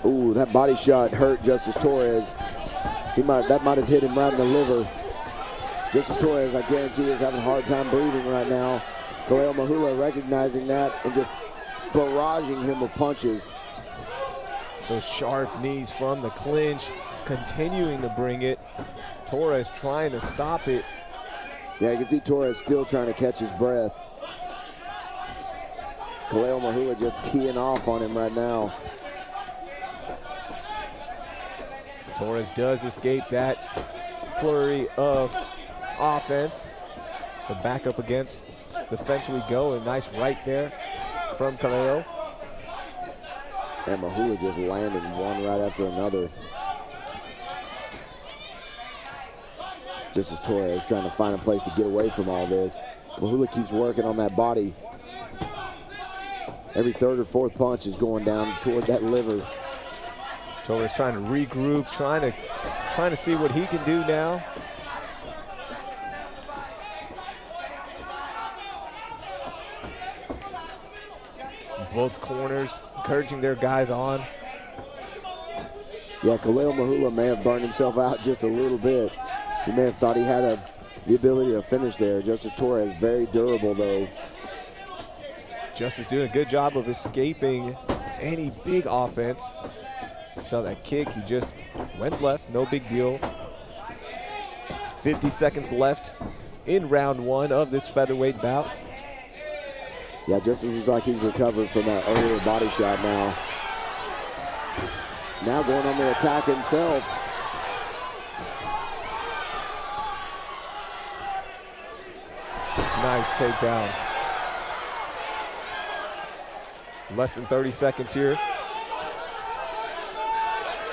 ooh, that body shot hurt Justice Torres. That might have hit him right in the liver. Justice Torres, I guarantee, is having a hard time breathing right now. Khalil Maheula recognizing that and just barraging him with punches. Those sharp knees from the clinch, continuing to bring it. Torres trying to stop it. Yeah, you can see Torres still trying to catch his breath. Khalil Maheula just teeing off on him right now. Torres does escape that flurry of offense. But back up against the fence we go. A nice right there from Kaleo. And Maheula just landing one right after another. Just as Torres trying to find a place to get away from all this. Maheula keeps working on that body. Every third or fourth punch is going down toward that liver. Torres trying to regroup, trying to see what he can do now. Both corners encouraging their guys on. Yeah, Khalil Maheula may have burned himself out just a little bit. He may have thought he had the ability to finish there. Justice Torres, very durable though. Justice doing a good job of escaping any big offense. Saw that kick, he just went left, no big deal. 50 seconds left in round one of this featherweight bout. Yeah, Justice looks like he's recovered from that earlier body shot now. Now going on the attack himself. Nice takedown. Less than 30 seconds here.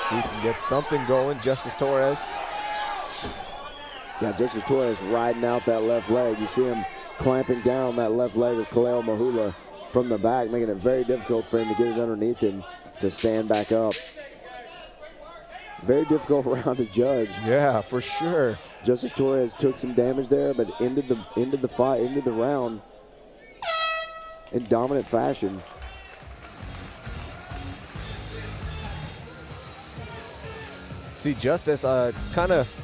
See if he can get something going, Justice Torres. Yeah, Justice Torres riding out that left leg. You see him clamping down that left leg of Khalil Maheula from the back, making it very difficult for him to get it underneath him to stand back up. Very difficult round to judge. Yeah, for sure. Justice Torres took some damage there, but ended the fight, ended the round in dominant fashion. See Justice kind of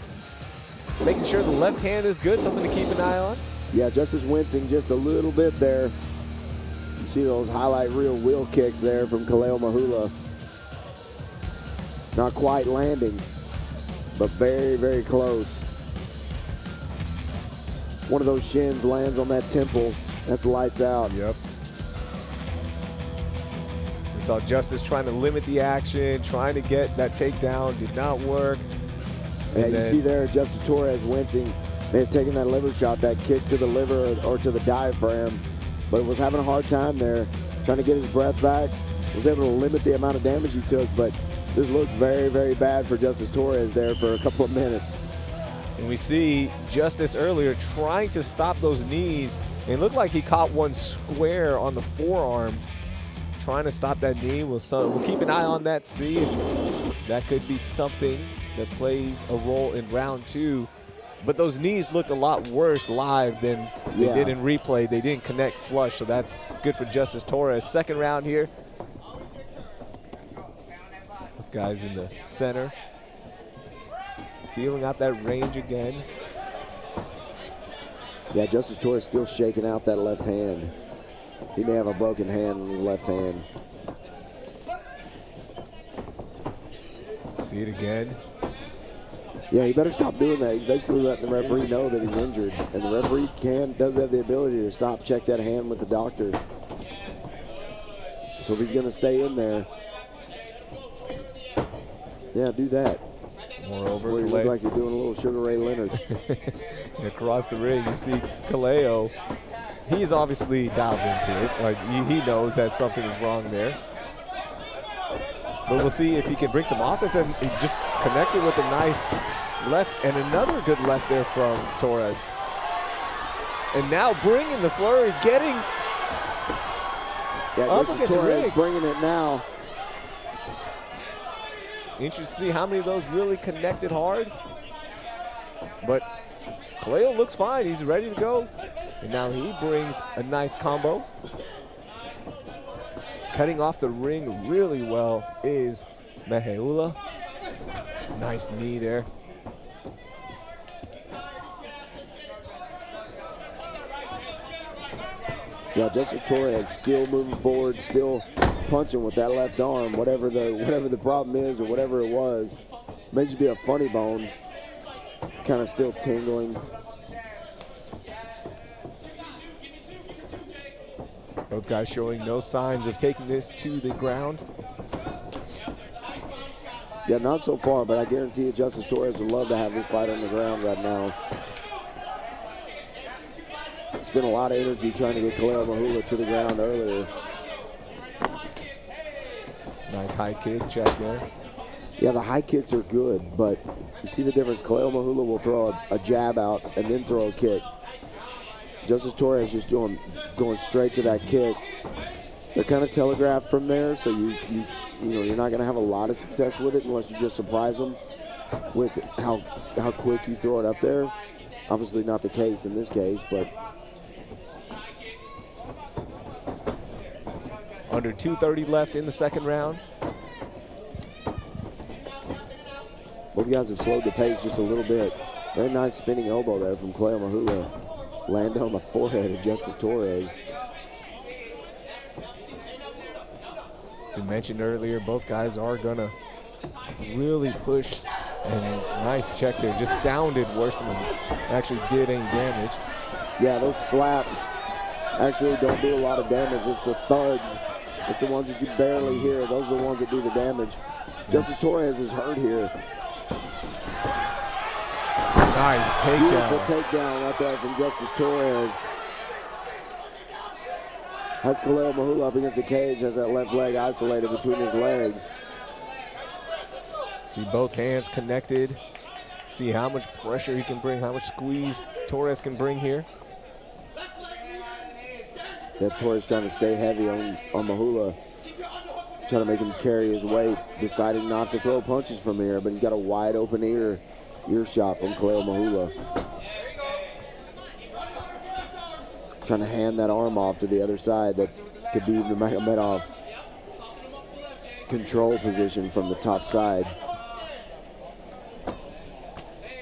making sure the left hand is good, something to keep an eye on. Yeah, Justice wincing just a little bit there. You see those highlight reel wheel kicks there from Khalil Maheula. Not quite landing, but very, very close. One of those shins lands on that temple. That's lights out. Yep. We saw Justice trying to limit the action, trying to get that takedown, did not work. Yeah, you see there Justice Torres wincing. May have taken that liver shot, that kick to the liver or to the diaphragm, but was having a hard time there, trying to get his breath back. Was able to limit the amount of damage he took, but this looked very, very bad for Justice Torres there for a couple of minutes. And we see Justice earlier trying to stop those knees. And it looked like he caught one square on the forearm, trying to stop that knee. We'll keep an eye on that, see if that could be something that plays a role in round 2. But those knees looked a lot worse live than they did in replay. They didn't connect flush, so that's good for Justice Torres. Second round here. Both guys in the center. Feeling out that range again. Yeah, Justice Torres still shaking out that left hand. He may have a broken hand in his left hand. See it again. Yeah, he better stop doing that. He's basically letting the referee know that he's injured. And the referee does have the ability to stop, check that hand with the doctor. So if he's going to stay in there, yeah, do that. Moreover, you look like you're doing a little Sugar Ray Leonard. Across the ring, you see Kaleo. He's obviously dialed into it. Like he knows that something is wrong there. But we'll see if he can bring some offense, and he just connected with a nice left and another good left there from Torres. And now bringing the flurry, getting up against Torres Rig. Bringing it now. Interesting to see how many of those really connected hard. But Kaleo looks fine. He's ready to go. And now he brings a nice combo. Cutting off the ring really well is Maheula. Nice knee there. Yeah, Justice Torres still moving forward, still punching with that left arm, whatever the problem is or whatever it was. May just be a funny bone, kind of still tingling. Both guys showing no signs of taking this to the ground. Yeah, not so far, but I guarantee you Justice Torres would love to have this fight on the ground right now. Spent a lot of energy trying to get Kaleo Maheula to the ground earlier. Nice high kick check there. Yeah, the high kicks are good, but you see the difference. Kaleo Maheula will throw a jab out and then throw a kick. Justice Torres just going straight to that kick. They're kind of telegraphed from there, so you're not going to have a lot of success with it unless you just surprise them with how quick you throw it up there. Obviously not the case in this case, but under 2:30 left in the second round. Both guys have slowed the pace just a little bit. Very nice spinning elbow there from Kaleo Maheula. Landed on the forehead of Justice Torres. As we mentioned earlier, both guys are gonna really push, and nice check there. Just sounded worse than it actually did any damage. Yeah, those slaps actually don't do a lot of damage. It's the thuds. It's the ones that you barely hear. Those are the ones that do the damage. Justice Torres is hurt here. Nice takedown. Beautiful takedown right there from Justice Torres. Has Kaleo Maheula up against the cage, has that left leg isolated between his legs. See both hands connected. See how much pressure he can bring, how much squeeze Torres can bring here. That Torres trying to stay heavy on Maheula, trying to make him carry his weight, deciding not to throw punches from here, but he's got a wide open earshot from Kaleo Maheula. Trying to hand that arm off to the other side that could be the Magomedov control position from the top side.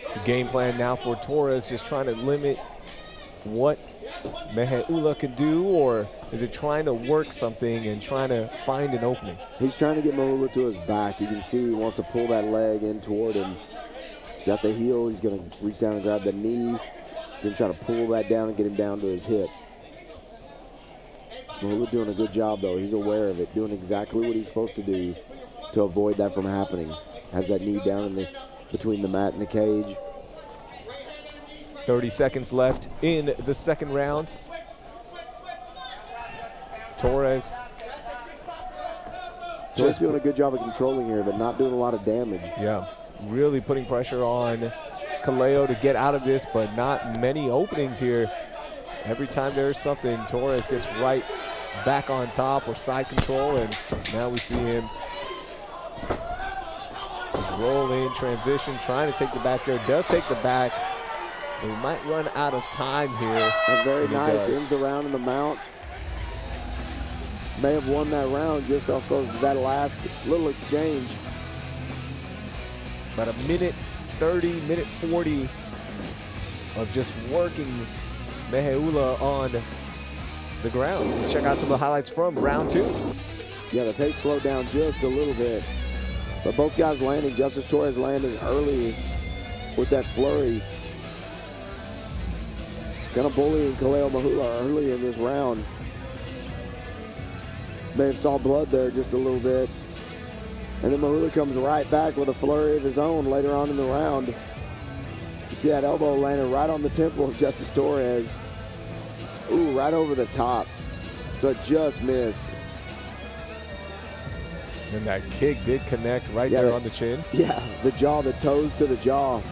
It's a game plan now for Torres, just trying to limit what Maheula can do, or is it trying to work something and trying to find an opening? He's trying to get Maheula to his back. You can see he wants to pull that leg in toward him. He's got the heel. He's going to reach down and grab the knee. Then try to pull that down and get him down to his hip. Maheula doing a good job, though. He's aware of it, doing exactly what he's supposed to do to avoid that from happening. Has that knee down between the mat and the cage. 30 seconds left in the second round. Torres just doing a good job of controlling here, but not doing a lot of damage. Yeah, really putting pressure on Kaleo to get out of this, but not many openings here. Every time there's something, Torres gets right back on top or side control, and now we see him just roll in, transition, trying to take the back there. Does take the back. We might run out of time here. That's very nice. Ends the round in the mount. May have won that round just off of that last little exchange. About a minute 30, minute 40 of just working Maheula on the ground. Let's check out some of the highlights from round 2. Yeah, the pace slowed down just a little bit. But both guys landing, Justice Torres landing early with that flurry. Kind of bullying Maheula early in this round. May have saw blood there just a little bit. And then Maheula comes right back with a flurry of his own later on in the round. You see that elbow landed right on the temple of Justice Torres. Ooh, right over the top. So it just missed. And that kick did connect right there on the chin. Yeah, the jaw, the toes to the jaw.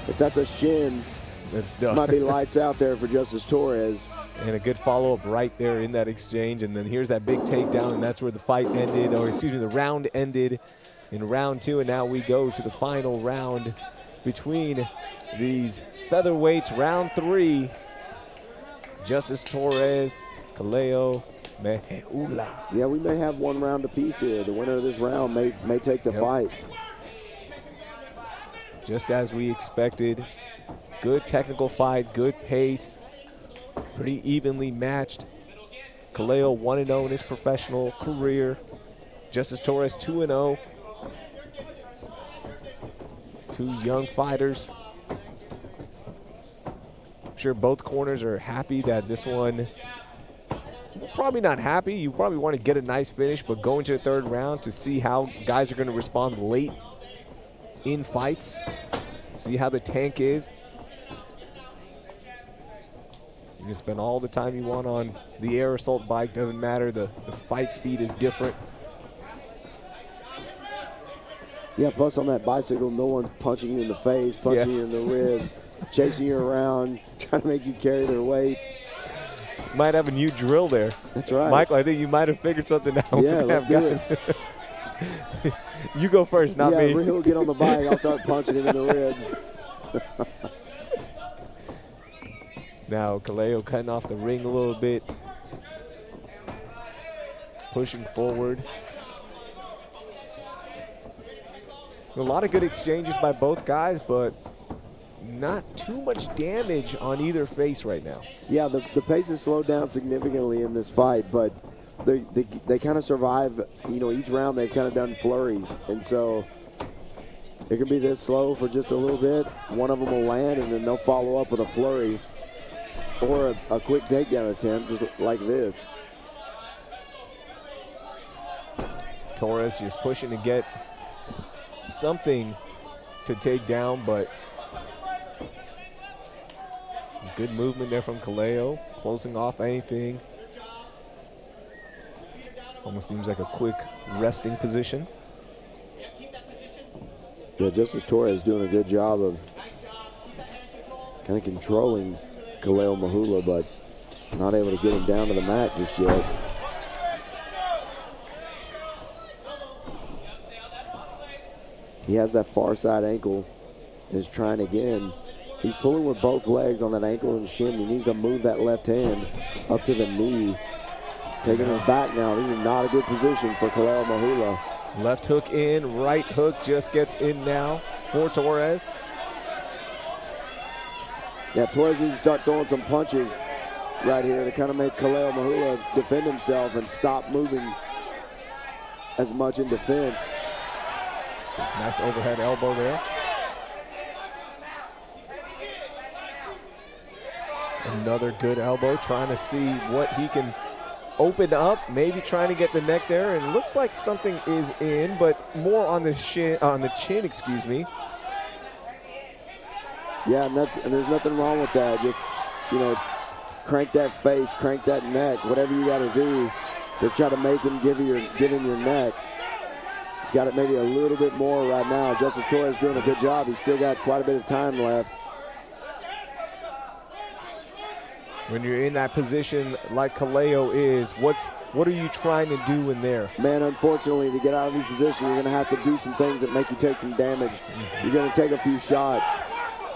If that's a shin, it's done. Might be lights out there for Justice Torres. And a good follow-up right there in that exchange. And then here's that big takedown, and that's where the fight ended, or excuse me, the round ended in round 2. And now we go to the final round between these featherweights, round 3. Justice Torres, Maheula. Yeah, we may have one round apiece here. The winner of this round may take the fight. Just as we expected. Good technical fight, good pace, pretty evenly matched. Kaleo 1-0 in his professional career. Justice Torres 2-0. Two young fighters. I'm sure both corners are happy that this one, probably not happy. You probably want to get a nice finish, but going to the 3rd round to see how guys are going to respond late in fights. See how the tank is. You can spend all the time you want on the air assault bike, doesn't matter. The fight speed is different. Yeah, plus on that bicycle, no one's punching you in the face, punching you in the ribs, chasing you around, trying to make you carry their weight. Might have a new drill there. That's right. Michael, I think you might have figured something out. Yeah, let's do it. You go first, not me. Yeah, he'll get on the bike. I'll start punching him in the ribs. Now Kaleo cutting off the ring a little bit. Pushing forward. A lot of good exchanges by both guys, but not too much damage on either face right now. Yeah, the pace has slowed down significantly in this fight, but they kind of survive. You know, each round they've kind of done flurries, and so it can be this slow for just a little bit. One of them will land, and then they'll follow up with a flurry or a quick takedown attempt, just like this. Torres just pushing to get something to take down, but good movement there from Kaleo, closing off anything. Almost seems like a quick resting position. Yeah, Justice Torres doing a good job of kind of controlling Kaleo Maheula, but not able to get him down to the mat just yet. He has that far side ankle and is trying again. He's pulling with both legs on that ankle and shin. He needs to move that left hand up to the knee. Taking his back now. This is not a good position for Kaleo Maheula. Left hook in, right hook just gets in now for Torres. Yeah, Torres needs to start throwing some punches right here to kind of make Kaleo Maheula defend himself and stop moving as much in defense. Nice overhead elbow there. Another good elbow, trying to see what he can open up, maybe trying to get the neck there, and it looks like something is in, but more on the chin, excuse me. Yeah, and there's nothing wrong with that. Just, you know, crank that face, crank that neck, whatever you got to do to try to make him give him your neck. He's got it maybe a little bit more right now. Justice Torres doing a good job. He's still got quite a bit of time left. When you're in that position like Kaleo is, what are you trying to do in there? Man, unfortunately, to get out of these positions, you're going to have to do some things that make you take some damage. You're going to take a few shots.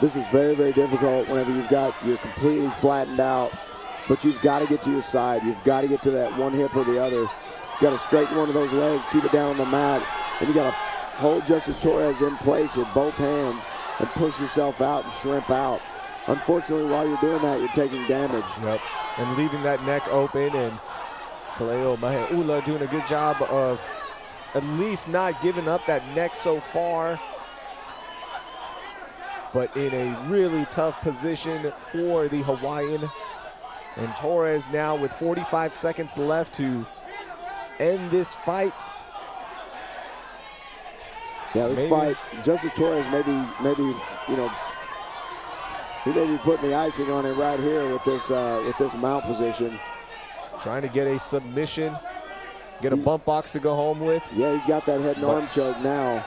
This is very, very difficult whenever you're completely flattened out, but you've got to get to your side. You've got to get to that one hip or the other. You've got to straighten one of those legs, keep it down on the mat, and you got to hold Justice Torres in place with both hands and push yourself out and shrimp out. Unfortunately, while you're doing that, you're taking damage. Yep, and leaving that neck open, and Kaleo Maheula doing a good job of at least not giving up that neck so far, but in a really tough position for the Hawaiian. And Torres now with 45 seconds left to end this fight. Yeah, this fight, Justice Torres maybe, you know, he may be putting the icing on it right here with this mount position. Trying to get a submission, get a bump box to go home with. Yeah, he's got that head and arm choke now.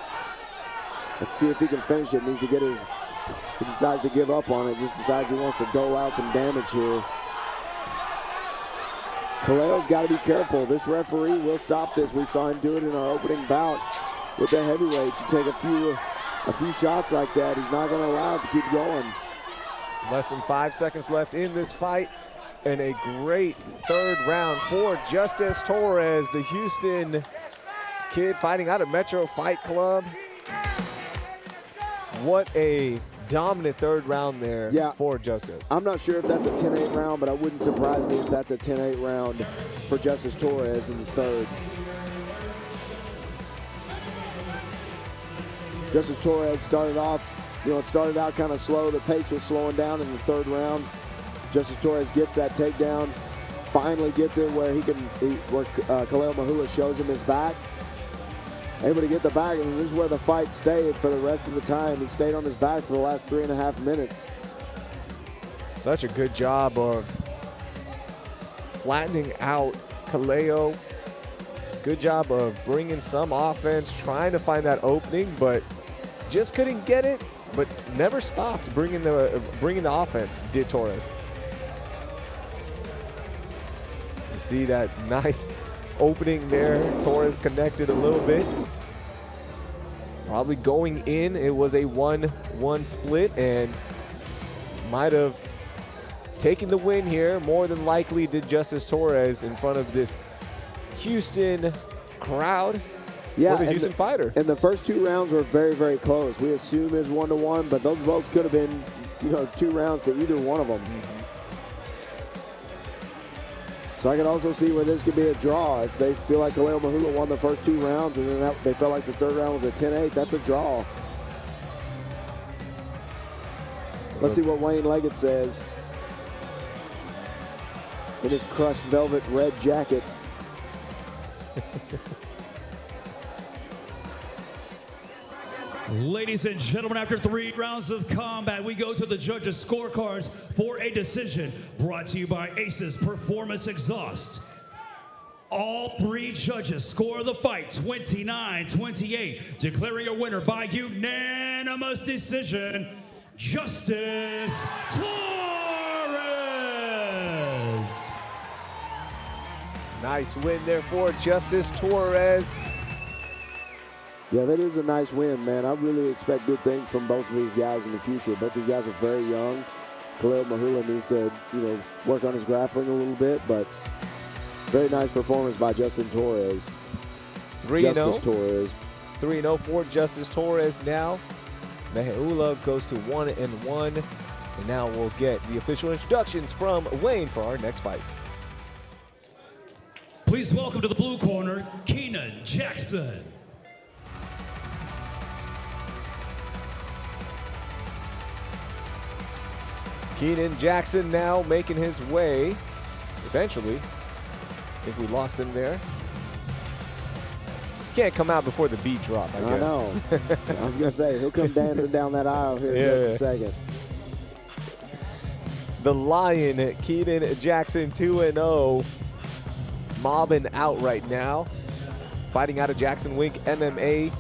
Let's see if he can finish it. Needs to get his, he decides to give up on it, just decides he wants to dole out some damage here. Kaleo's got to be careful. This referee will stop this. We saw him do it in our opening bout with the heavyweights. You take a few shots like that, he's not going to allow it to keep going. Less than 5 seconds left in this fight, and a great third round for Justice Torres, the Houston kid fighting out of Metro Fight Club. What a dominant third round there for Justice. I'm not sure if that's a 10-8 round, but I wouldn't surprise me if that's a 10-8 round for Justice Torres in the third. Justice Torres started off, you know, it started out kind of slow. The pace was slowing down in the third round. Justice Torres gets that takedown, finally gets it where Kaleo Maheula shows him his back. Able to get the back, and this is where the fight stayed for the rest of the time. He stayed on his back for the last 3.5 minutes. Such a good job of flattening out Kaleo. Good job of bringing some offense, trying to find that opening, but just couldn't get it. But never stopped bringing the offense, did Torres. You see that nice opening there. Torres connected a little bit. Probably going in, it was a 1-1 split, and might have taken the win here. More than likely did Justice Torres in front of this Houston crowd. Yeah, for the Houston fighter. And the first 2 rounds were very, very close. We assume it was 1-1, but those both could have been, you know, 2 rounds to either one of them. So I can also see where this could be a draw. If they feel like Kaleo Maheula won the first 2 rounds and then they felt like the third round was a 10-8, that's a draw. Let's see what Wayne Leggett says in his crushed velvet red jacket. Ladies and gentlemen, after 3 rounds of combat, we go to the judges' scorecards for a decision brought to you by Aces Performance Exhaust. All 3 judges score the fight 29-28, declaring a winner by unanimous decision, Justice Torres. Nice win there for Justice Torres. Yeah, that is a nice win, man. I really expect good things from both of these guys in the future. Both these guys are very young. Kaleo Maheula needs to, you know, work on his grappling a little bit, but very nice performance by Justin Torres. 3-0. Justice Torres. 3-0 for Justice Torres now. Maheula goes to 1-1. And now we'll get the official introductions from Wayne for our next fight. Please welcome to the blue corner, Keenan Jackson. Keenan Jackson now making his way, eventually. I think we lost him there. Can't come out before the beat drop, I guess. I know. I was going to say, he'll come dancing down that aisle here in just a second. The Lion, Keenan Jackson, 2-0. Mobbing out right now. Fighting out of Jackson Wink MMA.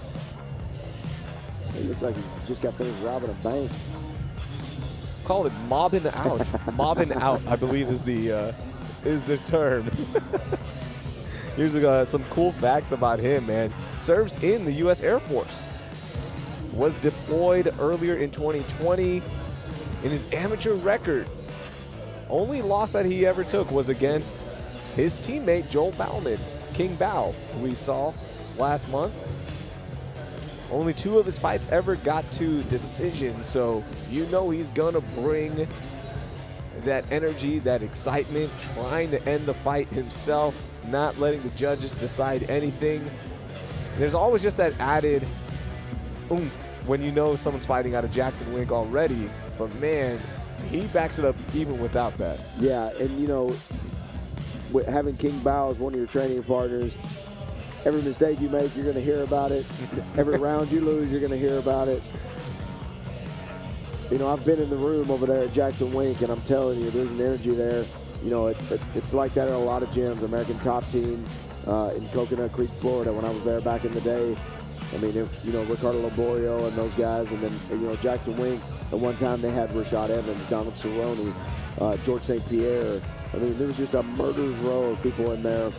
It looks like he just got finished robbing a bank. call it mobbing out. Mobbing out, I believe, is the term. Here's some cool facts about him, man. Serves in the U.S. Air Force. Was deployed earlier in 2020. In his amateur record, only loss that he ever took was against his teammate Joel Bauman, King Bao, who we saw last month. Only 2 of his fights ever got to decision, so you know he's gonna bring that energy, that excitement, trying to end the fight himself, not letting the judges decide anything. There's always just that added oomph when you know someone's fighting out of Jackson Wink already, but man, he backs it up even without that. Yeah, and you know, having King Bao as one of your training partners, every mistake you make, you're going to hear about it. Every round you lose, you're going to hear about it. You know, I've been in the room over there at Jackson Wink, and I'm telling you, there's an energy there. You know, it's like that at a lot of gyms. American Top Team in Coconut Creek, Florida, when I was there back in the day. I mean, you know, Ricardo Laborio and those guys, and then, you know, Jackson Wink. At one time, they had Rashad Evans, Donald Cerrone, George St. Pierre. I mean, there was just a murderer's row of people in there.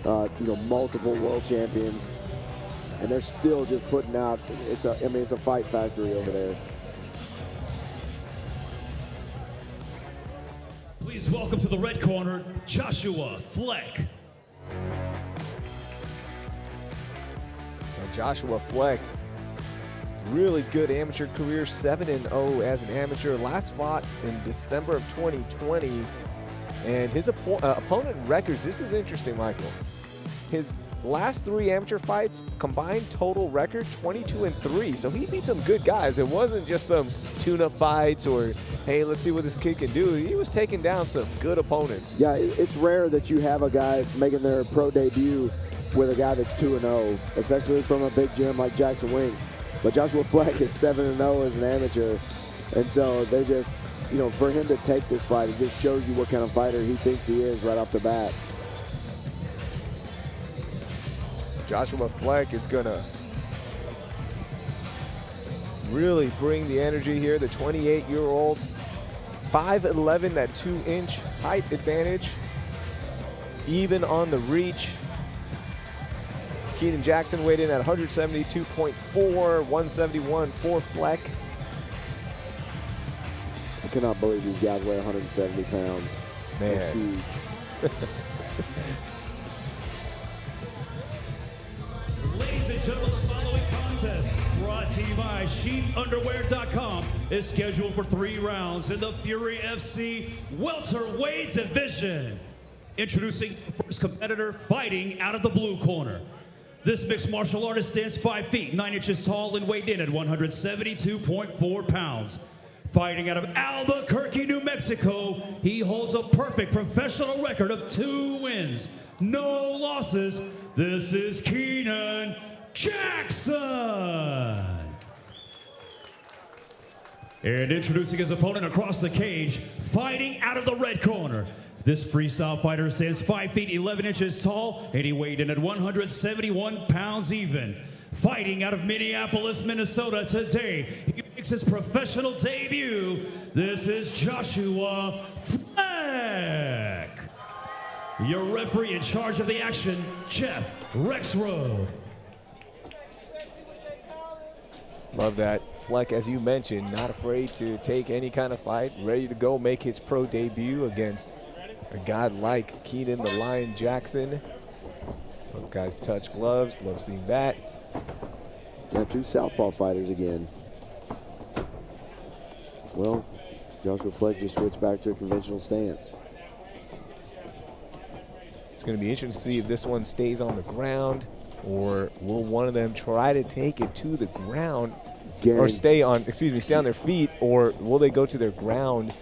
You know, multiple world champions, and they're still just putting out. It's a fight factory over there. Please welcome to the red corner, Joshua Fleck. Joshua Fleck, really good amateur career, 7-0 as an amateur. Last fought in December of 2020, and his opponent records. This is interesting, Michael. His last 3 amateur fights, combined total record 22-3. So he beat some good guys. It wasn't just some tune-up fights or, hey, let's see what this kid can do. He was taking down some good opponents. Yeah, it's rare that you have a guy making their pro debut with a guy that's 2-0, especially from a big gym like Jackson Wink. But Joshua Fleck is 7-0 as an amateur, and so they just, you know, for him to take this fight, it just shows you what kind of fighter he thinks he is right off the bat. Joshua Fleck is gonna really bring the energy here. The 28-year-old, 5'11", that 2-inch height advantage, even on the reach. Keenan Jackson weighed in at 172.4, 171 for Fleck. I cannot believe these guys weigh 170 pounds. Man. They're huge. Ladies and gentlemen, the following contest, brought to you by SheepUnderwear.com, is scheduled for 3 rounds in the Fury FC welterweight division. Introducing the first competitor fighting out of the blue corner. This mixed martial artist stands 5 feet, 9 inches tall and weighed in at 172.4 pounds. Fighting out of Albuquerque, New Mexico, he holds a perfect professional record of 2 wins, no losses. This is Keenan Jackson. And introducing his opponent across the cage, fighting out of the red corner. This freestyle fighter stands 5 feet, 11 inches tall, and he weighed in at 171 pounds even. Fighting out of Minneapolis, Minnesota today, he makes his professional debut. This is Joshua Fleck. Your referee in charge of the action, Jeff Rexroad. Love that. Fleck, as you mentioned, not afraid to take any kind of fight, ready to go make his pro debut against a guy like Keenan the Lion Jackson. Those guys touch gloves, love seeing that. Got 2 southpaw fighters again. Well, Joshua Fleck just switched back to a conventional stance. It's going to be interesting to see if this one stays on the ground, or will one of them try to take it to the ground, or stay on their feet, or will they go to their ground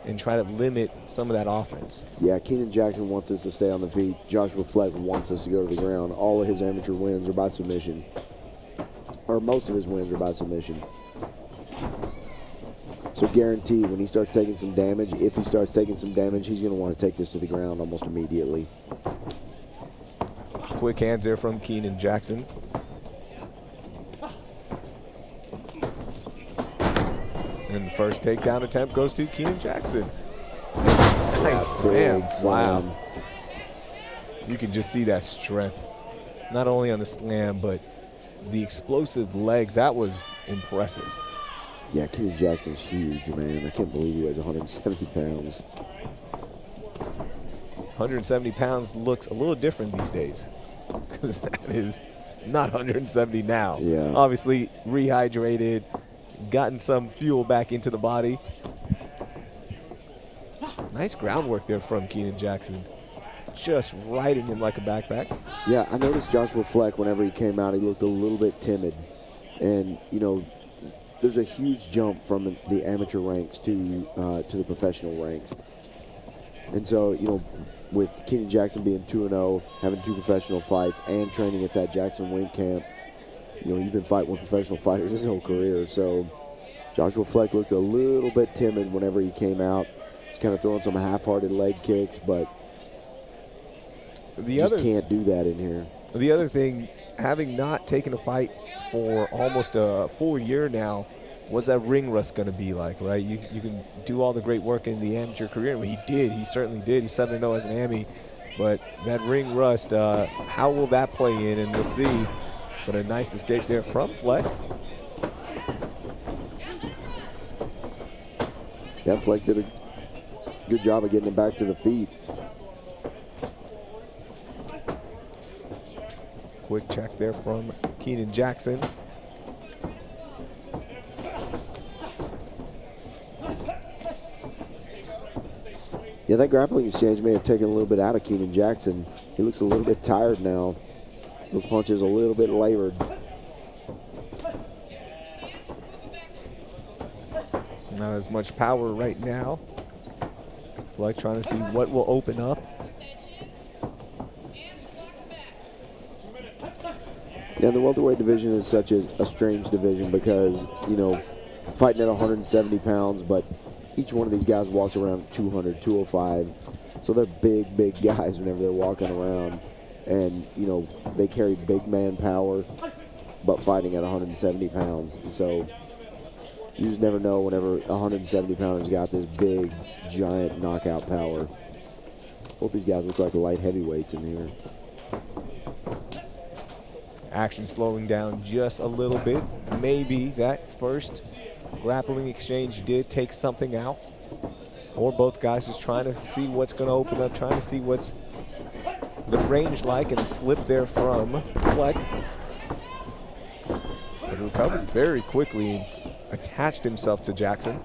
and try to limit some of that offense? Yeah, Keenan Jackson wants us to stay on the feet. Joshua Fleck wants us to go to the ground. All of his amateur wins are by submission, or most of his wins are by submission. So guaranteed, when he starts taking some damage, if he starts taking some damage, he's going to want to take this to the ground almost immediately. Quick hands there from Keenan Jackson. And first takedown attempt goes to Keenan Jackson. Nice slam. Wow. You can just see that strength, not only on the slam, but the explosive legs. That was impressive. Yeah, Keenan Jackson's huge, man. I can't believe he weighs 170 pounds. 170 pounds looks a little different these days, because that is not 170 now. Yeah. Obviously rehydrated, gotten some fuel back into the body. Nice groundwork there from Keenan Jackson. Just riding him like a backpack. Yeah, I noticed Joshua Fleck, whenever he came out, he looked a little bit timid. And, you know, there's a huge jump from the amateur ranks to the professional ranks. And so, you know, with Keenan Jackson being 2-0, having 2 professional fights, and training at that Jackson Wing camp, you know, he's been fighting with professional fighters his whole career. So Joshua Fleck looked a little bit timid whenever he came out. He's kind of throwing some half-hearted leg kicks, but just can't do that in here. The other thing, having not taken a fight for almost a full year now, what's that ring rust going to be like, right? You can do all the great work in the amateur career. Well, he certainly did. He's 7-0 as an AMI. But that ring rust, how will that play in? And we'll see. But a nice escape there from Fleck. Yeah, Fleck did a good job of getting him back to the feet. Quick check there from Keenan Jackson. Yeah, that grappling exchange may have taken a little bit out of Keenan Jackson. He looks a little bit tired now. Those punches a little bit labored. Not as much power right now. Fleck trying to see what will open up. Yeah, the welterweight division is such a strange division because, you know, fighting at 170 pounds, but each one of these guys walks around 200, 205. So they're big, big guys whenever they're walking around. And, you know, they carry big man power, but fighting at 170 pounds. And so you just never know whenever a 170 pounder got this big, giant knockout power. Both these guys look like light heavyweights in here. Action slowing down just a little bit. Maybe that first grappling exchange did take something out. Or both guys just trying to see what's going to open up, trying to see what's the range like, and a slip there from Fleck. But recovered very quickly and attached himself to Jackson.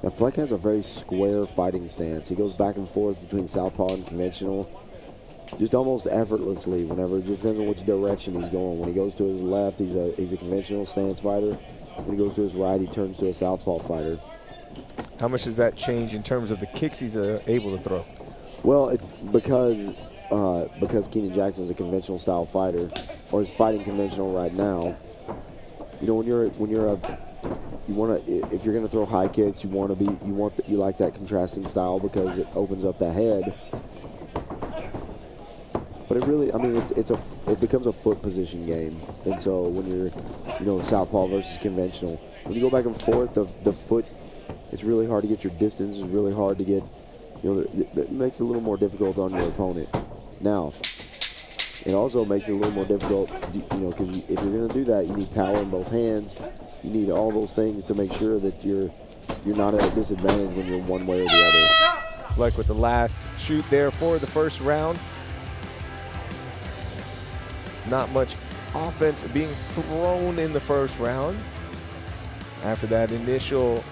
Now, Fleck has a very square fighting stance. He goes back and forth between southpaw and conventional, just almost effortlessly. Whenever it just depends on which direction he's going. When he goes to his left, he's a conventional stance fighter. When he goes to his right, he turns to a southpaw fighter. How much does that change in terms of the kicks he's able to throw? Well, because Keenan Jackson's a conventional style fighter, or is fighting conventional right now. You know, if you're gonna throw high kicks, you like that contrasting style because it opens up the head. But it really, I mean, it becomes a foot position game, and so when you're, you know, southpaw versus conventional, when you go back and forth, the foot, it's really hard to get your distance. It's really hard to get, you know, it makes it a little more difficult on your opponent. Now, it also makes it a little more difficult, you know, because if you're going to do that, you need power in both hands. You need all those things to make sure that you're not at a disadvantage when you're one way or the other. Fleck with the last shoot there for the first round. Not much offense being thrown in the first round. After that initial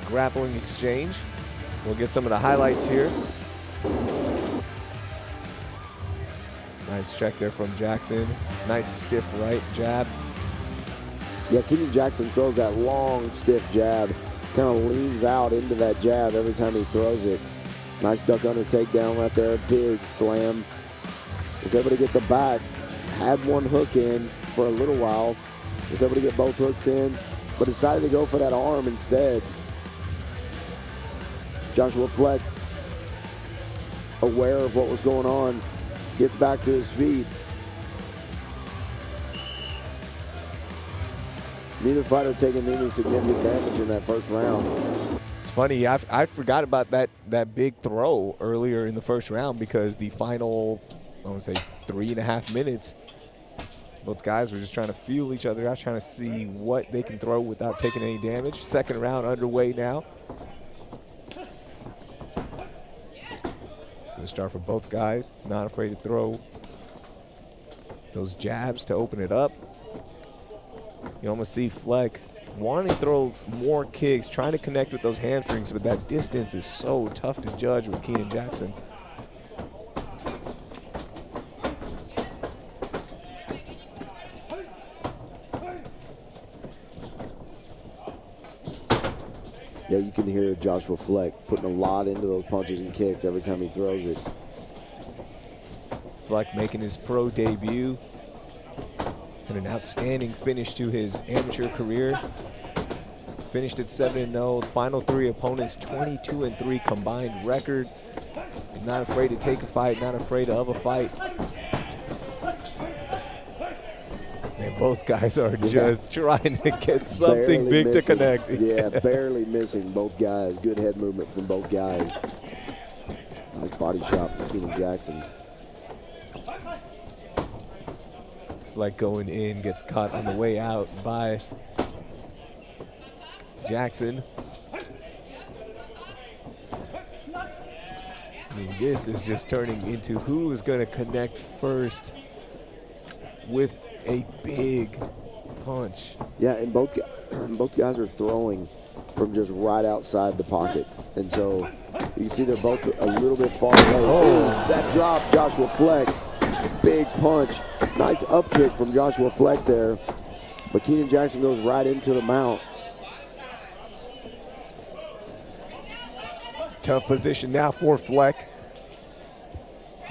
grappling exchange, we'll get some of the highlights here. Nice check there from Jackson. Nice stiff right jab. Yeah, Keenan Jackson throws that long, stiff jab. Kind of leans out into that jab every time he throws it. Nice duck under takedown right there. Big slam. Was able to get the back. Had one hook in for a little while. Was able to get both hooks in, but decided to go for that arm instead. Joshua Fleck, aware of what was going on, gets back to his feet. Neither fighter taking any significant damage in that first round. It's funny, I forgot about that big throw earlier in the first round because the final, I want to say 3.5 minutes, both guys were just trying to feel each other out, trying to see what they can throw without taking any damage. Second round underway now. Good start for both guys, not afraid to throw those jabs to open it up. You almost see Fleck wanting to throw more kicks, trying to connect with those hamstrings, but that distance is so tough to judge with Keenan Jackson. Yeah, you can hear Joshua Fleck putting a lot into those punches and kicks every time he throws it. Fleck making his pro debut and an outstanding finish to his amateur career. Finished at 7-0. Final 3 opponents, 22-3 combined record. Not afraid to take a fight, not afraid of a fight. And both guys are just trying to get something big missing. to connect. Yeah, barely missing both guys. Good head movement from both guys. Nice body shot from Keenan Jackson. Fleck going in, gets caught on the way out by Jackson. I mean, this is just turning into who is going to connect first with a big punch. Yeah, and both guys are throwing from just right outside the pocket. And so you can see they're both a little bit far away. Oh, that drop, Joshua Fleck. Big punch. Nice up kick from Joshua Fleck there. But Keenan Jackson goes right into the mount. Tough position now for Fleck.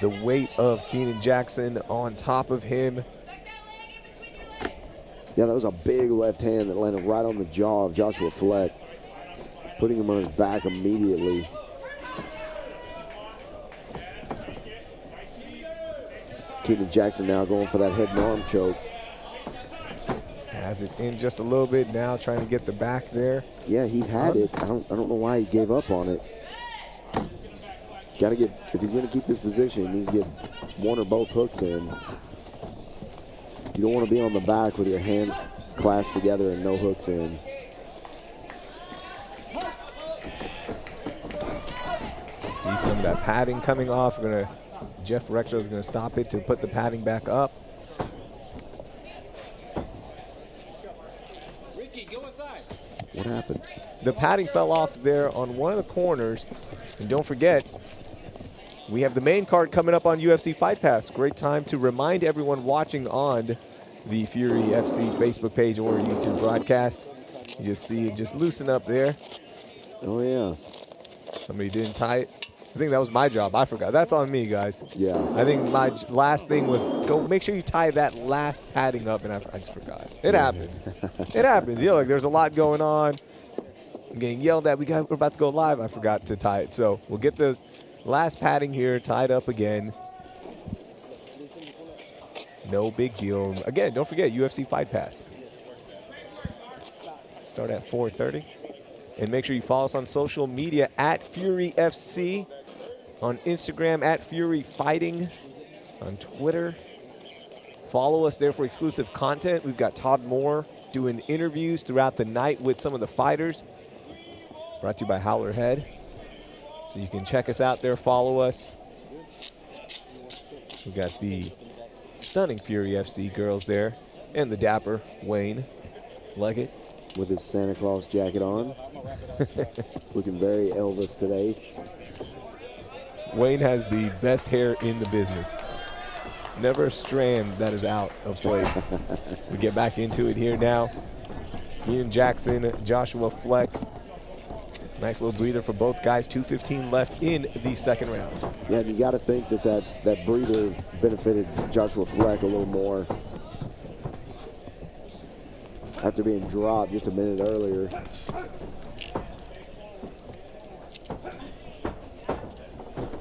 The weight of Keenan Jackson on top of him. Yeah, that was a big left hand that landed right on the jaw of Joshua Fleck, putting him on his back immediately. Keenan Jackson now going for that head and arm choke. Has it in just a little bit now, trying to get the back there. Yeah, he had it. I don't know why he gave up on it. He's got to get, if he's going to keep this position, he needs to get one or both hooks in. You don't want to be on the back with your hands clasped together and no hooks in. See some of that padding coming off. Jeff Rexroth is going to stop it to put the padding back up. What happened? The padding fell off there on one of the corners. And don't forget, we have the main card coming up on UFC Fight Pass. Great time to remind everyone watching on the Fury FC Facebook page or YouTube broadcast. You just see it just loosen up there. Oh, yeah. Somebody didn't tie it. I think that was my job. I forgot. That's on me, guys. Yeah. I think my last thing was go make sure you tie that last padding up, and I just forgot. It happens. It happens. Like there's a lot going on. I'm getting yelled at. We're about to go live. I forgot to tie it. So we'll get the last padding here tied up again. No big deal. Again, don't forget UFC Fight Pass. Start at 4:30. And make sure you follow us on social media at Fury FC, on Instagram at Fury Fighting, on Twitter. Follow us there for exclusive content. We've got Todd Moore doing interviews throughout the night with some of the fighters. Brought to you by Howler Head. So you can check us out there, follow us. We've got the stunning Fury FC girls there, and the dapper Wayne Leggett. With his Santa Claus jacket on. Looking very Elvis today. Wayne has the best hair in the business. Never a strand that is out of place. We get back into it here now. Keenan Jackson, Joshua Fleck. Nice little breather for both guys. 2:15 left in the second round. Yeah, and you got to think that breather benefited Joshua Fleck a little more. After being dropped just a minute earlier.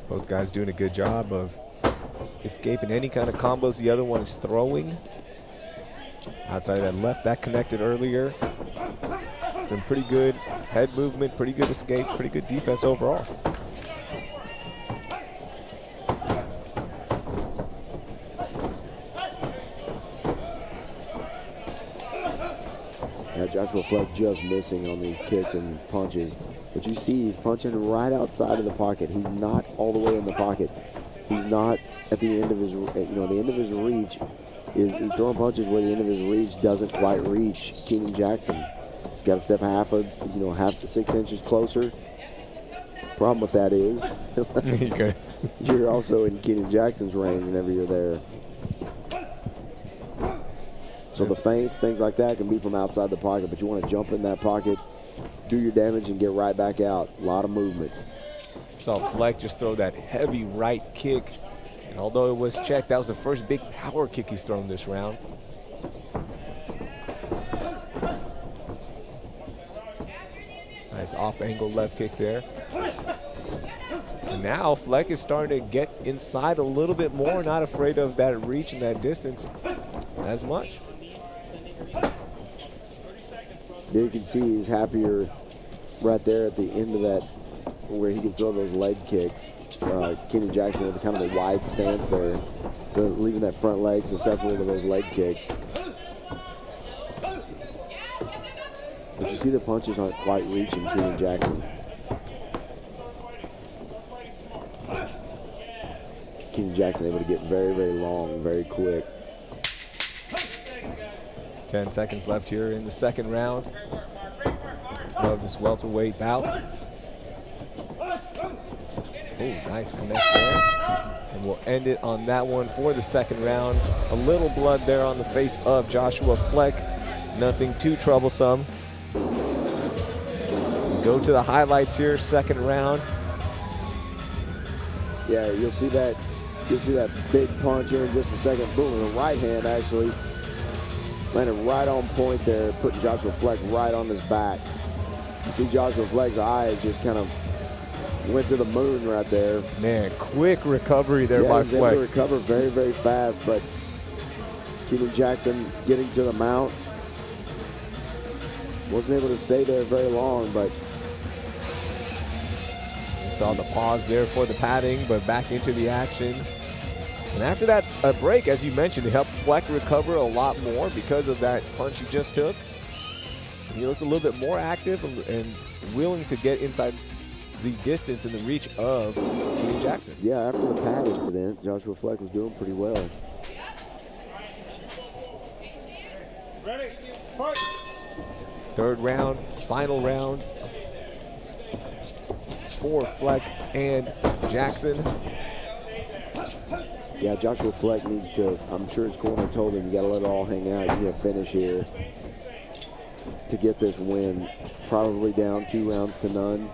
Both guys doing a good job of escaping any kind of combos the other one is throwing. Outside of that left that connected earlier. It's been pretty good head movement, pretty good escape, pretty good defense overall. Yeah, Joshua Fleck just missing on these kicks and punches. But you see he's punching right outside of the pocket. He's not all the way in the pocket. He's not at the end of his, the end of his reach. He's throwing punches where the end of his reach doesn't quite reach Keenan Jackson. He's got to step half to 6 inches closer. Problem with that is you're also in Keenan Jackson's range whenever you're there. So the feints, things like that, can be from outside the pocket, but you want to jump in that pocket, do your damage, and get right back out. A lot of movement. Saw Fleck just throw that heavy right kick, and although it was checked, that was the first big power kick he's thrown this round. Nice off-angle left kick there. And now Fleck is starting to get inside a little bit more, not afraid of that reach and that distance as much. There you can see he's happier right there at the end of that, where he can throw those leg kicks. Keenan Jackson with kind of a wide stance there, so leaving that front leg susceptible to those leg kicks. But you see the punches aren't quite reaching Keenan Jackson. Keenan Jackson able to get very, very long, very quick. 10 seconds left here in the second round of this welterweight bout. Oh, nice connect there. And we'll end it on that one for the second round. A little blood there on the face of Joshua Fleck. Nothing too troublesome. We go to the highlights here, second round. Yeah, you'll see that big punch here in just a second. Boom, the right hand actually landed right on point there, putting Joshua Fleck right on his back. You see Joshua Fleck's eyes just kind of went to the moon right there. Man, quick recovery there by Fleck. Fleck. Able to recover very, very fast, but Keenan Jackson getting to the mount. Wasn't able to stay there very long, but we saw the pause there for the padding, but back into the action. And after that break, as you mentioned, it helped Fleck recover a lot more because of that punch he just took. He looked a little bit more active and willing to get inside the distance and the reach of Keenan Jackson. Yeah, after the pad incident, Joshua Fleck was doing pretty well. Ready, fight. Third round, final round for Fleck and Jackson. Yeah, Joshua Fleck needs to, I'm sure his corner told him, you got to let it all hang out. You need to finish here to get this win. Probably down 2 rounds to none.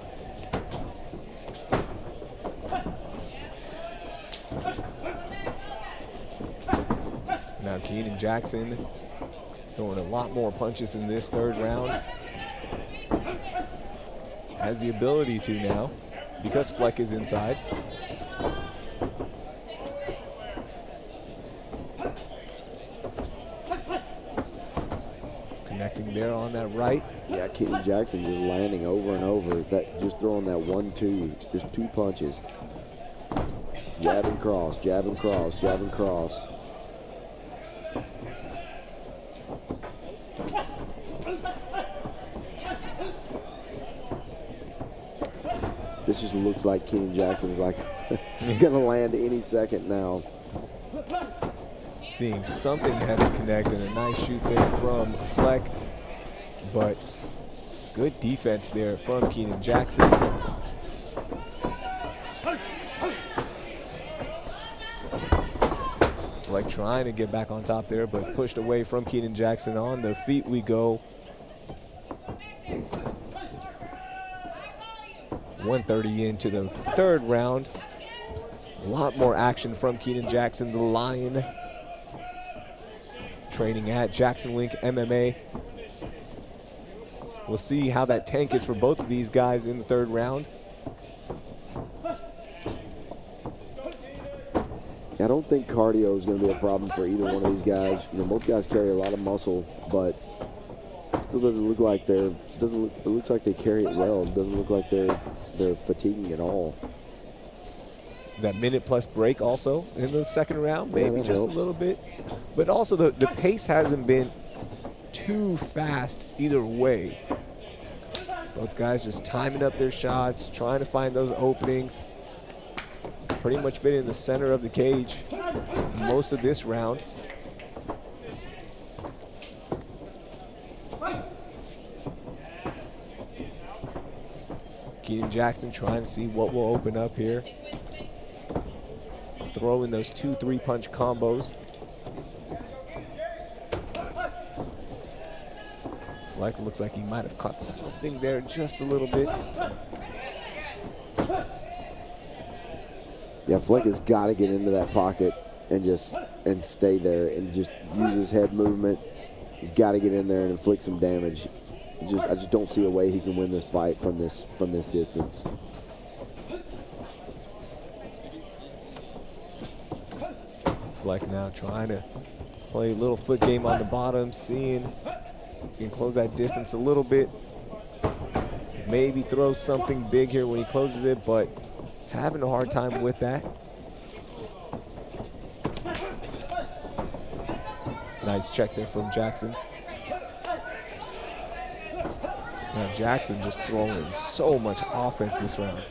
Now Keenan Jackson throwing a lot more punches in this third round. Has the ability to now because Fleck is inside. Connecting there on that right. Yeah, Keenan Jackson just landing over and over. Just throwing that 1-2, just 2 punches. Jab and cross, jab and cross, jab and cross. This just looks like Keenan Jackson is like gonna land any second now. Seeing something heavy connect and a nice shoot there from Fleck, but good defense there from Keenan Jackson. Fleck trying to get back on top there, but pushed away from Keenan Jackson. On the feet we go. 1:30 into the third round. A lot more action from Keenan Jackson, the Lion. Training at Jackson Wink MMA. We'll see how that tank is for both of these guys in the third round. I don't think cardio is going to be a problem for either one of these guys. You know, both guys carry a lot of muscle, but it still doesn't look like it looks like they carry it well. It doesn't look like they're fatiguing at all. That minute-plus break also in the second round, maybe just helps a little bit. But also the pace hasn't been too fast either way. Both guys just timing up their shots, trying to find those openings. Pretty much been in the center of the cage most of this round. Keenan Jackson trying to see what will open up here. Throwing those 2-3 punch combos. Fleck looks like he might have caught something there just a little bit. Yeah, Fleck has got to get into that pocket and stay there and just use his head movement. He's got to get in there and inflict some damage. I just don't see a way he can win this fight from this distance. Fleck now trying to play a little foot game on the bottom, seeing if he can close that distance a little bit. Maybe throw something big here when he closes it, but having a hard time with that. Nice check there from Jackson. Now Jackson just throwing so much offense this round.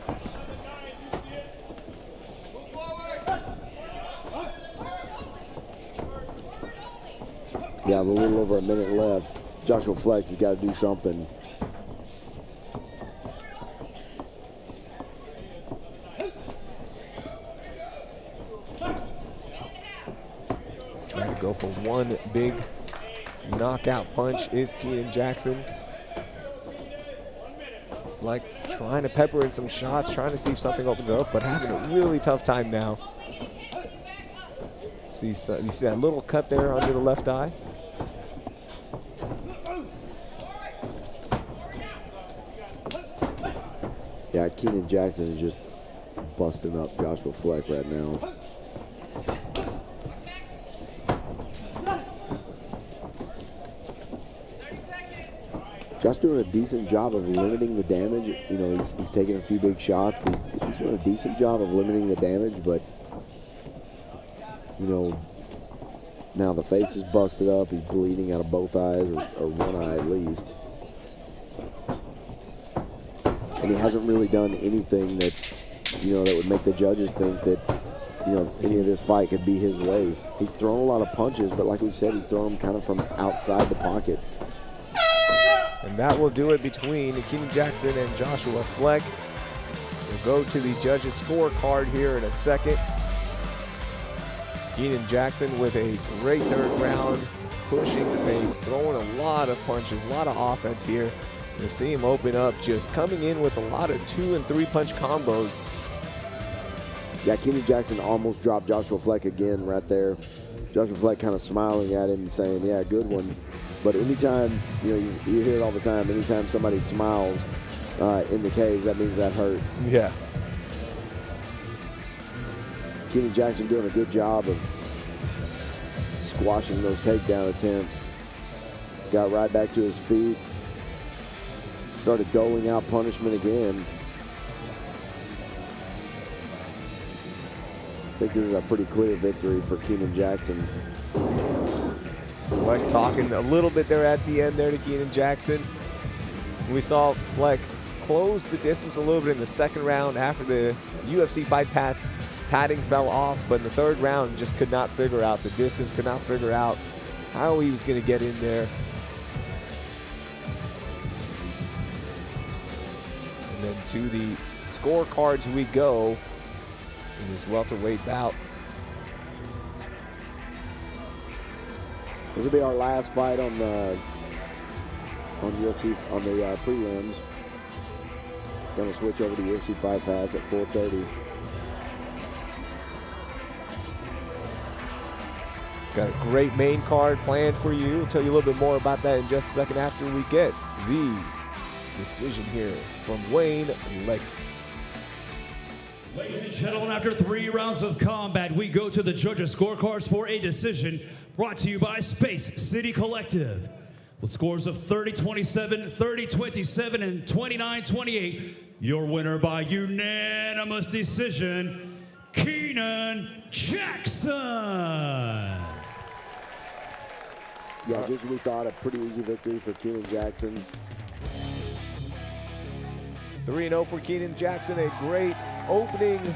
Yeah, a little over a minute left. Joshua Fleck has got to do something. Trying to go for one big knockout punch is Keenan Jackson. Fleck trying to pepper in some shots, trying to see if something opens up, but having a really tough time now. You see that little cut there under the left eye? Yeah, Keenan Jackson is just busting up Joshua Fleck right now. Josh doing a decent job of limiting the damage. You know, he's taking a few big shots, but he's doing a decent job of limiting the damage. But, you know, now the face is busted up. He's bleeding out of both eyes, or one eye at least. And he hasn't really done anything that, you know, that would make the judges think that, you know, any of this fight could be his way. He's thrown a lot of punches, but like we said, he's thrown them kind of from outside the pocket. And that will do it between Keenan Jackson and Joshua Fleck. We'll go to the judges' scorecard here in a second. Keenan Jackson with a great third round, pushing the pace, throwing a lot of punches, a lot of offense here. You'll see him open up, just coming in with a lot of 2- and 3-punch combos. Yeah, Keenan Jackson almost dropped Joshua Fleck again right there. Joshua Fleck kind of smiling at him and saying, yeah, good one. But anytime, you know, you hear it all the time, anytime somebody smiles in the cage, that means that hurt. Yeah. Keenan Jackson doing a good job of squashing those takedown attempts. Got right back to his feet. Started doling out punishment again. I think this is a pretty clear victory for Keenan Jackson. Fleck talking a little bit there at the end there to Keenan Jackson. We saw Fleck close the distance a little bit in the second round after the UFC Fight Pass padding fell off, but in the third round just could not figure out the distance, could not figure out how he was going to get in there. And then to the scorecards we go in this welterweight bout. This will be our last fight on the prelims. Going to switch over to UFC Fight Pass at 4:30. Got a great main card planned for you. I'll tell you a little bit more about that in just a second after we get the decision here from Wayne Legg. Ladies and gentlemen, after 3 rounds of combat, we go to the judges' scorecards for a decision brought to you by Space City Collective. With scores of 30-27, 30-27, and 29-28, your winner by unanimous decision, Keenan Jackson. Yeah, just we thought a pretty easy victory for Keenan Jackson. 3-0 for Keenan Jackson, a great opening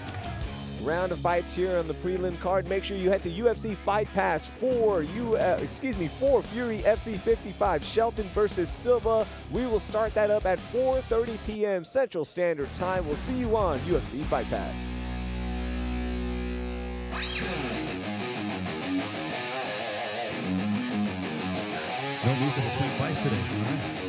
round of fights here on the prelim card. Make sure you head to UFC Fight Pass for Fury FC 55, Shelton versus Silva. We will start that up at 4:30 p.m. Central Standard Time. We'll see you on UFC Fight Pass. No music between fights today. All right.